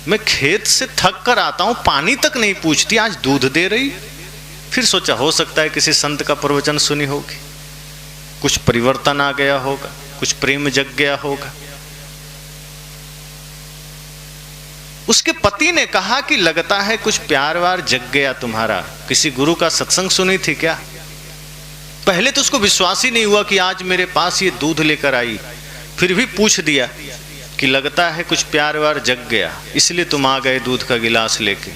मैं खेत से थक कर आता हूं, पानी तक नहीं पूछती, आज दूध दे रही। फिर सोचा हो सकता है किसी संत का प्रवचन सुनी होगी, कुछ परिवर्तन आ गया होगा, कुछ प्रेम जग गया होगा। उसके पति ने कहा कि लगता है कुछ प्यार वार जग गया तुम्हारा, किसी गुरु का सत्संग सुनी थी क्या? पहले तो उसको विश्वास ही नहीं हुआ कि आज मेरे पास ये दूध लेकर आई। फिर भी पूछ दिया कि लगता है कुछ प्यार वार जग गया, इसलिए तुम आ गए दूध का गिलास लेके।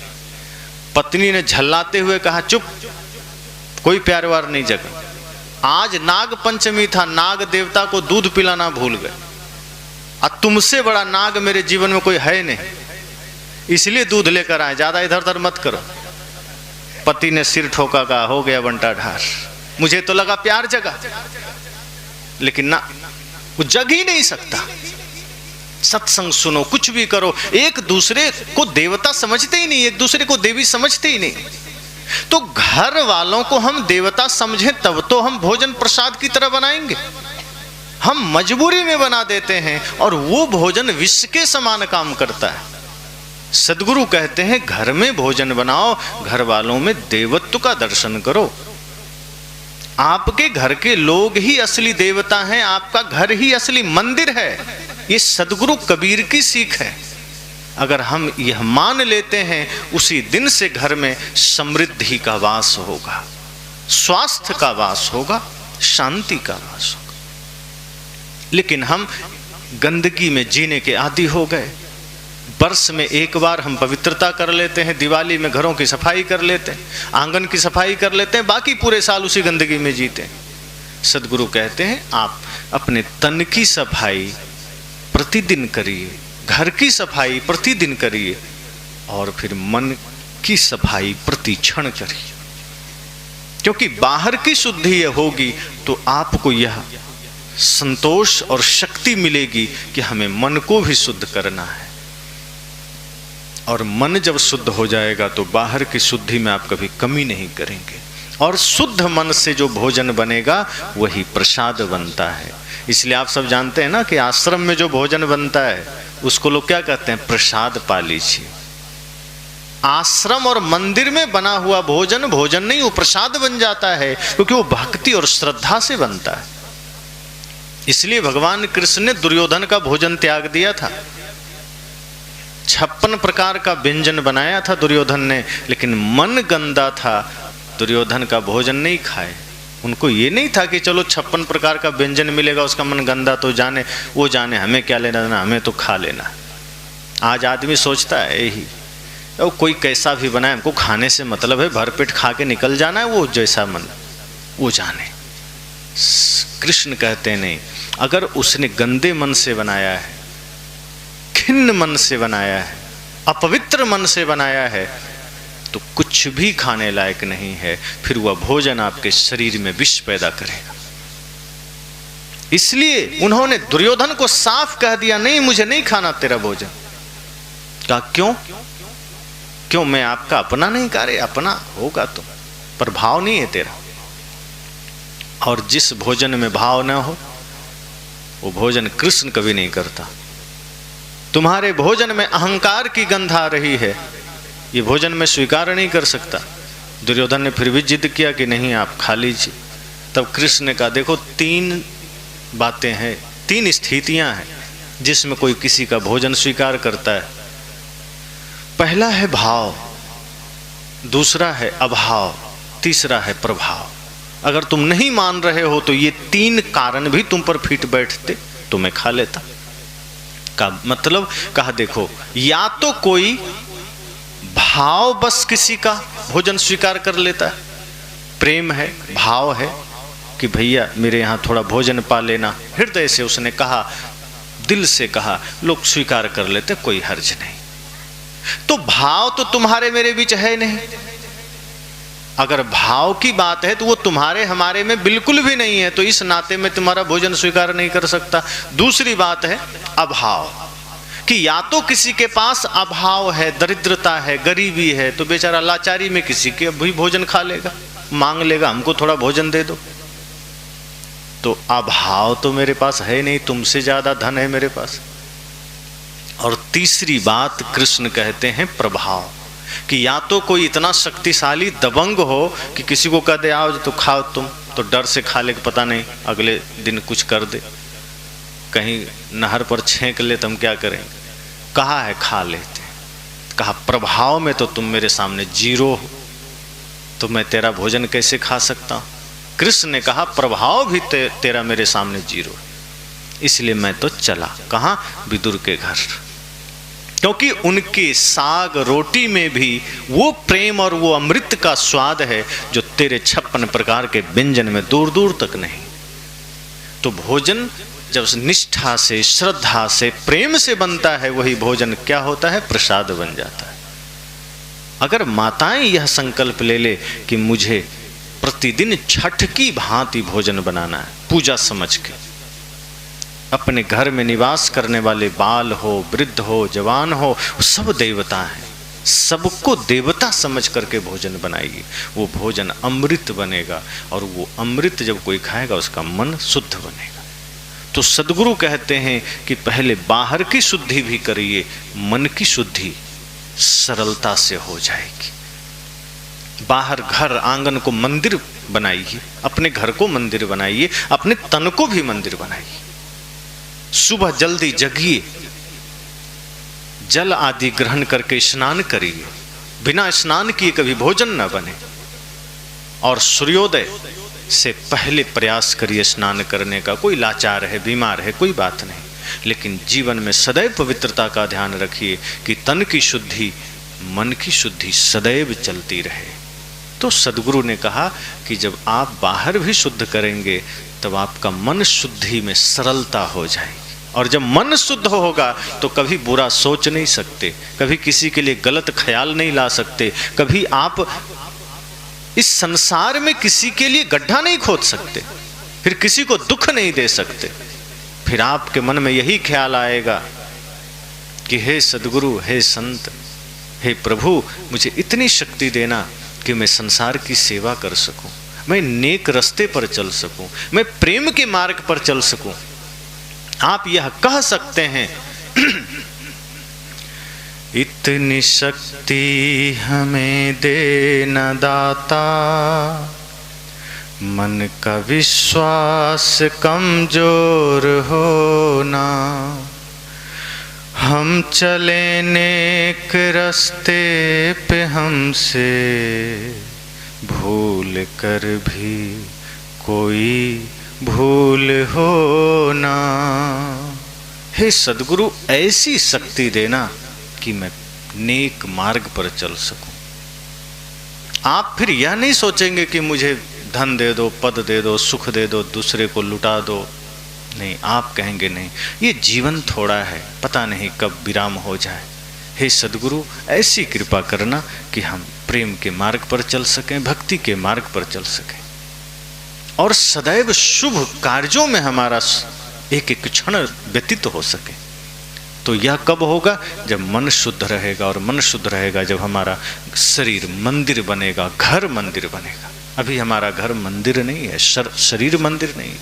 पत्नी ने झल्लाते हुए कहा चुप, कोई प्यार वार नहीं जगा। आज नाग पंचमी था, नाग देवता को दूध पिलाना भूल गए, और तुमसे बड़ा नाग मेरे जीवन में कोई है नहीं, इसलिए दूध लेकर आए, ज्यादा इधर उधर मत करो। पति ने सिर ठोका, कहा हो गया बंटा ढार, मुझे तो लगा प्यार जगा, लेकिन ना, वो जग ही नहीं सकता। सत्संग सुनो, कुछ भी करो, एक दूसरे को देवता समझते ही नहीं, एक दूसरे को देवी समझते ही नहीं। तो घर वालों को हम देवता समझें तब तो हम भोजन प्रसाद की तरह बनाएंगे। हम मजबूरी में बना देते हैं और वो भोजन विष के समान काम करता है। सदगुरु कहते हैं घर में भोजन बनाओ, घर वालों में देवत्व का दर्शन करो। आपके घर के लोग ही असली देवता हैं, आपका घर ही असली मंदिर है। ये सदगुरु कबीर की सीख है। अगर हम यह मान लेते हैं, उसी दिन से घर में समृद्धि का वास होगा, स्वास्थ्य का वास होगा, शांति का वास होगा। लेकिन हम गंदगी में जीने के आदी हो गए। वर्ष में एक बार हम पवित्रता कर लेते हैं, दिवाली में घरों की सफाई कर लेते हैं, आंगन की सफाई कर लेते हैं, बाकी पूरे साल उसी गंदगी में जीते हैं। सदगुरु कहते हैं आप अपने तन की सफाई प्रतिदिन करिए, घर की सफाई प्रतिदिन करिए, और फिर मन की सफाई प्रति क्षण करिए। क्योंकि बाहर की शुद्धि यह होगी तो आपको यह संतोष और शक्ति मिलेगी कि हमें मन को भी शुद्ध करना है। और मन जब शुद्ध हो जाएगा तो बाहर की शुद्धि में आप कभी कमी नहीं करेंगे। और शुद्ध मन से जो भोजन बनेगा वही प्रसाद बनता है। इसलिए आप सब जानते हैं ना कि आश्रम में जो भोजन बनता है उसको लोग क्या कहते हैं, प्रसाद पा लीजिए। आश्रम और मंदिर में बना हुआ भोजन भोजन नहीं, वो प्रसाद बन जाता है, क्योंकि वो भक्ति और श्रद्धा से बनता है। इसलिए भगवान कृष्ण ने दुर्योधन का भोजन त्याग दिया था। 56 प्रकार का व्यंजन बनाया था दुर्योधन ने, लेकिन मन गंदा था, दुर्योधन का भोजन नहीं खाए। उनको ये नहीं था कि चलो 56 प्रकार का व्यंजन मिलेगा, उसका मन गंदा तो जाने, वो जाने, हमें क्या लेना देना, हमें तो खा लेना। आज आदमी सोचता है यही, वो कोई कैसा भी बनाए, हमको खाने से मतलब है, भरपेट खा के निकल जाना है, वो जैसा मन वो जाने। कृष्ण कहते नहीं, अगर उसने गंदे मन से बनाया है, खिन्न मन से बनाया है, अपवित्र मन से बनाया है, तो कुछ भी खाने लायक नहीं है। फिर वह भोजन आपके शरीर में विष पैदा करेगा। इसलिए उन्होंने दुर्योधन को साफ कह दिया, नहीं मुझे नहीं खाना तेरा भोजन। कहा क्यों? क्यों? मैं आपका अपना नहीं कह रहे, अपना होगा तो, पर भाव नहीं है तेरा। और जिस भोजन में भाव न हो वो भोजन कृष्ण कभी नहीं करता। तुम्हारे भोजन में अहंकार की गंध आ रही है, ये भोजन में स्वीकार नहीं कर सकता। दुर्योधन ने फिर भी जिद किया कि नहीं आप खा लीजिए। तब कृष्ण ने कहा देखो 3 बातें हैं, 3 स्थितियां हैं जिसमें कोई किसी का भोजन स्वीकार करता है। पहला है भाव, दूसरा है अभाव, तीसरा है प्रभाव। अगर तुम नहीं मान रहे हो तो ये 3 कारण भी तुम पर फिट बैठते तो मैं खा लेता। का मतलब कहा देखो, या तो कोई भाव बस किसी का भोजन स्वीकार कर लेता है, प्रेम है, भाव है कि भैया मेरे यहाँ थोड़ा भोजन पा लेना, हृदय से उसने कहा, दिल से कहा, लोग स्वीकार कर लेते, कोई हर्ज नहीं। तो भाव तो तुम्हारे मेरे बीच है नहीं। अगर भाव की बात है तो वो तुम्हारे हमारे में बिल्कुल भी नहीं है, तो इस नाते में तुम्हारा भोजन स्वीकार नहीं कर सकता। दूसरी बात है अभाव, कि या तो किसी के पास अभाव है, दरिद्रता है, गरीबी है, तो बेचारा लाचारी में किसी के भी भोजन खा लेगा, मांग लेगा हमको थोड़ा भोजन दे दो। तो अभाव तो मेरे पास है नहीं, तुमसे ज्यादा धन है मेरे पास। और तीसरी बात कृष्ण कहते हैं प्रभाव, कि या तो कोई इतना शक्तिशाली दबंग हो कि किसी को कह दे आओ तो खाओ तुम, तो डर से खा ले, पता नहीं अगले दिन कुछ कर दे, कहीं नहर पर छेंक ले तो हम क्या करेंगे। कहा है खा लेते, कहा प्रभाव में तो तुम मेरे सामने जीरो हो, तो मैं तेरा भोजन कैसे खा सकता हूँ। कृष्ण ने कहा प्रभाव भी तेरा मेरे सामने जीरो है, इसलिए मैं तो चला। कहाँ? विदुर के घर, क्योंकि उनके साग रोटी में भी वो प्रेम और वो अमृत का स्वाद है जो तेरे 56 प्रकार के व्यंजन में दूर दूर तक नहीं। तो भोजन जब निष्ठा से, श्रद्धा से, प्रेम से बनता है, वही भोजन क्या होता है? प्रसाद बन जाता है। अगर माताएं यह संकल्प ले ले कि मुझे प्रतिदिन छठ की भांति भोजन बनाना है, पूजा समझ के, अपने घर में निवास करने वाले बाल हो, वृद्ध हो, जवान हो, सब देवता हैं, सबको देवता समझ करके भोजन बनाइए, वो भोजन अमृत बनेगा। और वो अमृत जब कोई खाएगा उसका मन शुद्ध बनेगा। तो सद्गुरु कहते हैं कि पहले बाहर की शुद्धि भी करिए, मन की शुद्धि सरलता से हो जाएगी। बाहर घर आंगन को मंदिर बनाइए, अपने घर को मंदिर बनाइए, अपने तन को भी मंदिर बनाइए। सुबह जल्दी जगिए, जल आदि ग्रहण करके स्नान करिए, बिना स्नान किए कभी भोजन न बने। और सूर्योदय से पहले प्रयास करिए स्नान करने का। कोई लाचार है, बीमार है, कोई बात नहीं, लेकिन जीवन में सदैव पवित्रता का ध्यान रखिए कि तन की शुद्धि, मन की शुद्धि सदैव चलती रहे। तो सद्गुरु ने कहा कि जब आप बाहर भी शुद्ध करेंगे तब आपका मन शुद्धि में सरलता हो जाएगी। और जब मन शुद्ध होगा तो कभी बुरा सोच नहीं सकते, कभी किसी के लिए गलत ख्याल नहीं ला सकते, कभी आप इस संसार में किसी के लिए गड्ढा नहीं खोद सकते, फिर किसी को दुख नहीं दे सकते। फिर आपके मन में यही ख्याल आएगा कि हे सद्गुरु, हे संत, हे प्रभु, मुझे इतनी शक्ति देना कि मैं संसार की सेवा कर सकूं, मैं नेक रास्ते पर चल सकूं, मैं प्रेम के मार्ग पर चल सकूं। आप यह कह सकते हैं इतनी शक्ति हमें देना दाता, मन का विश्वास कमजोर होना, हम चले नेक रास्ते पे हमसे भूल कर भी कोई भूल होना। हे सद्गुरु, ऐसी शक्ति देना कि मैं नेक मार्ग पर चल सकूं। आप फिर यह नहीं सोचेंगे कि मुझे धन दे दो, पद दे दो, सुख दे दो, दूसरे को लुटा दो। नहीं, आप कहेंगे नहीं, ये जीवन थोड़ा है, पता नहीं कब विराम हो जाए। हे सद्गुरु, ऐसी कृपा करना कि हम प्रेम के मार्ग पर चल सकें, भक्ति के मार्ग पर चल सकें। और सदैव शुभ कार्यों में हमारा एक एक क्षण व्यतीत हो सके। तो यह कब होगा? जब मन शुद्ध रहेगा, और मन शुद्ध रहेगा जब हमारा शरीर मंदिर बनेगा, घर मंदिर बनेगा। अभी हमारा घर मंदिर नहीं है, शरीर मंदिर नहीं।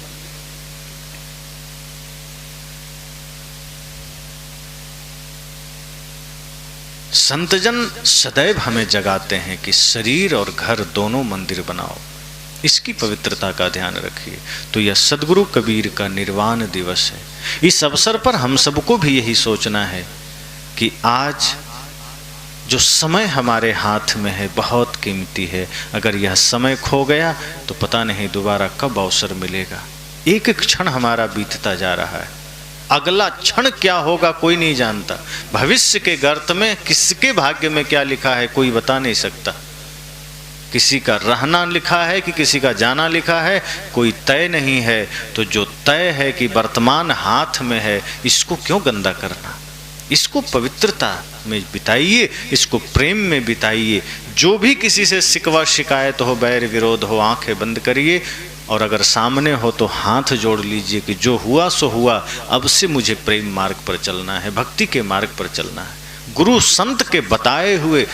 संतजन सदैव हमें जगाते हैं कि शरीर और घर दोनों मंदिर बनाओ, इसकी पवित्रता का ध्यान रखिए। तो यह सदगुरु कबीर का निर्वाण दिवस है। इस अवसर पर हम सबको भी यही सोचना है कि आज जो समय हमारे हाथ में है बहुत कीमती है। अगर यह समय खो गया तो पता नहीं दोबारा कब अवसर मिलेगा। एक एक क्षण हमारा बीतता जा रहा है, अगला क्षण क्या होगा कोई नहीं जानता। भविष्य के गर्त में किसके भाग्य में क्या लिखा है कोई बता नहीं सकता। किसी का रहना लिखा है कि किसी का जाना लिखा है, कोई तय नहीं है। तो जो तय है कि वर्तमान हाथ में है, इसको क्यों गंदा करना? इसको पवित्रता में बिताइए, इसको प्रेम में बिताइए। जो भी किसी से शिकवा शिकायत हो, बैर विरोध हो, आंखें बंद करिए, और अगर सामने हो तो हाथ जोड़ लीजिए कि जो हुआ सो हुआ, अब से मुझे प्रेम मार्ग पर चलना है, भक्ति के मार्ग पर चलना है, गुरु संत के बताए हुए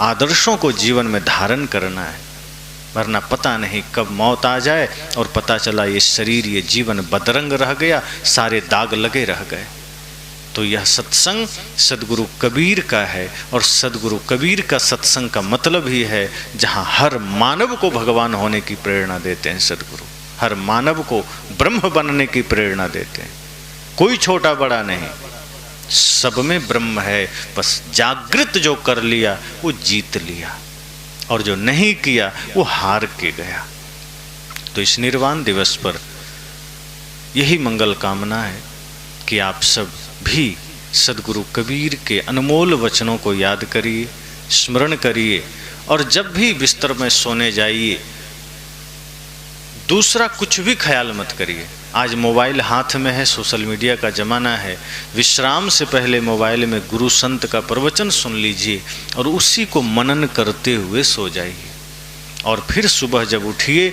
आदर्शों को जीवन में धारण करना है। वरना पता नहीं कब मौत आ जाए और पता चला ये शरीर, ये जीवन बदरंग रह गया, सारे दाग लगे रह गए। तो यह सत्संग सदगुरु कबीर का है, और सदगुरु कबीर का सत्संग का मतलब ही है जहाँ हर मानव को भगवान होने की प्रेरणा देते हैं। सदगुरु हर मानव को ब्रह्म बनने की प्रेरणा देते हैं। कोई छोटा बड़ा नहीं, सब में ब्रह्म है। बस जागृत जो कर लिया वो जीत लिया, और जो नहीं किया वो हार के गया। तो इस निर्वाण दिवस पर यही मंगल कामना है कि आप सब भी सदगुरु कबीर के अनमोल वचनों को याद करिए, स्मरण करिए, और जब भी बिस्तर में सोने जाइए दूसरा कुछ भी ख्याल मत करिए। आज मोबाइल हाथ में है, सोशल मीडिया का ज़माना है। विश्राम से पहले मोबाइल में गुरु संत का प्रवचन सुन लीजिए और उसी को मनन करते हुए सो जाइए। और फिर सुबह जब उठिए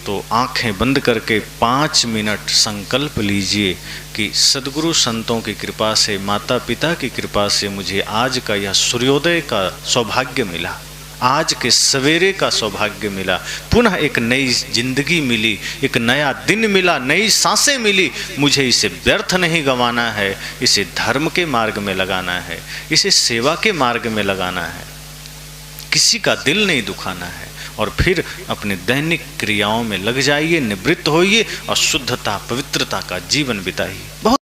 तो आंखें बंद करके 5 मिनट संकल्प लीजिए कि सदगुरु संतों की कृपा से, माता पिता की कृपा से मुझे आज का यह सूर्योदय का सौभाग्य मिला, आज के सवेरे का सौभाग्य मिला, पुनः एक नई जिंदगी मिली, एक नया दिन मिला, नई सांसें मिली। मुझे इसे व्यर्थ नहीं गंवाना है, इसे धर्म के मार्ग में लगाना है, इसे सेवा के मार्ग में लगाना है, किसी का दिल नहीं दुखाना है। और फिर अपने दैनिक क्रियाओं में लग जाइए, निवृत्त होइए और शुद्धता पवित्रता का जीवन बिताइए। बहुत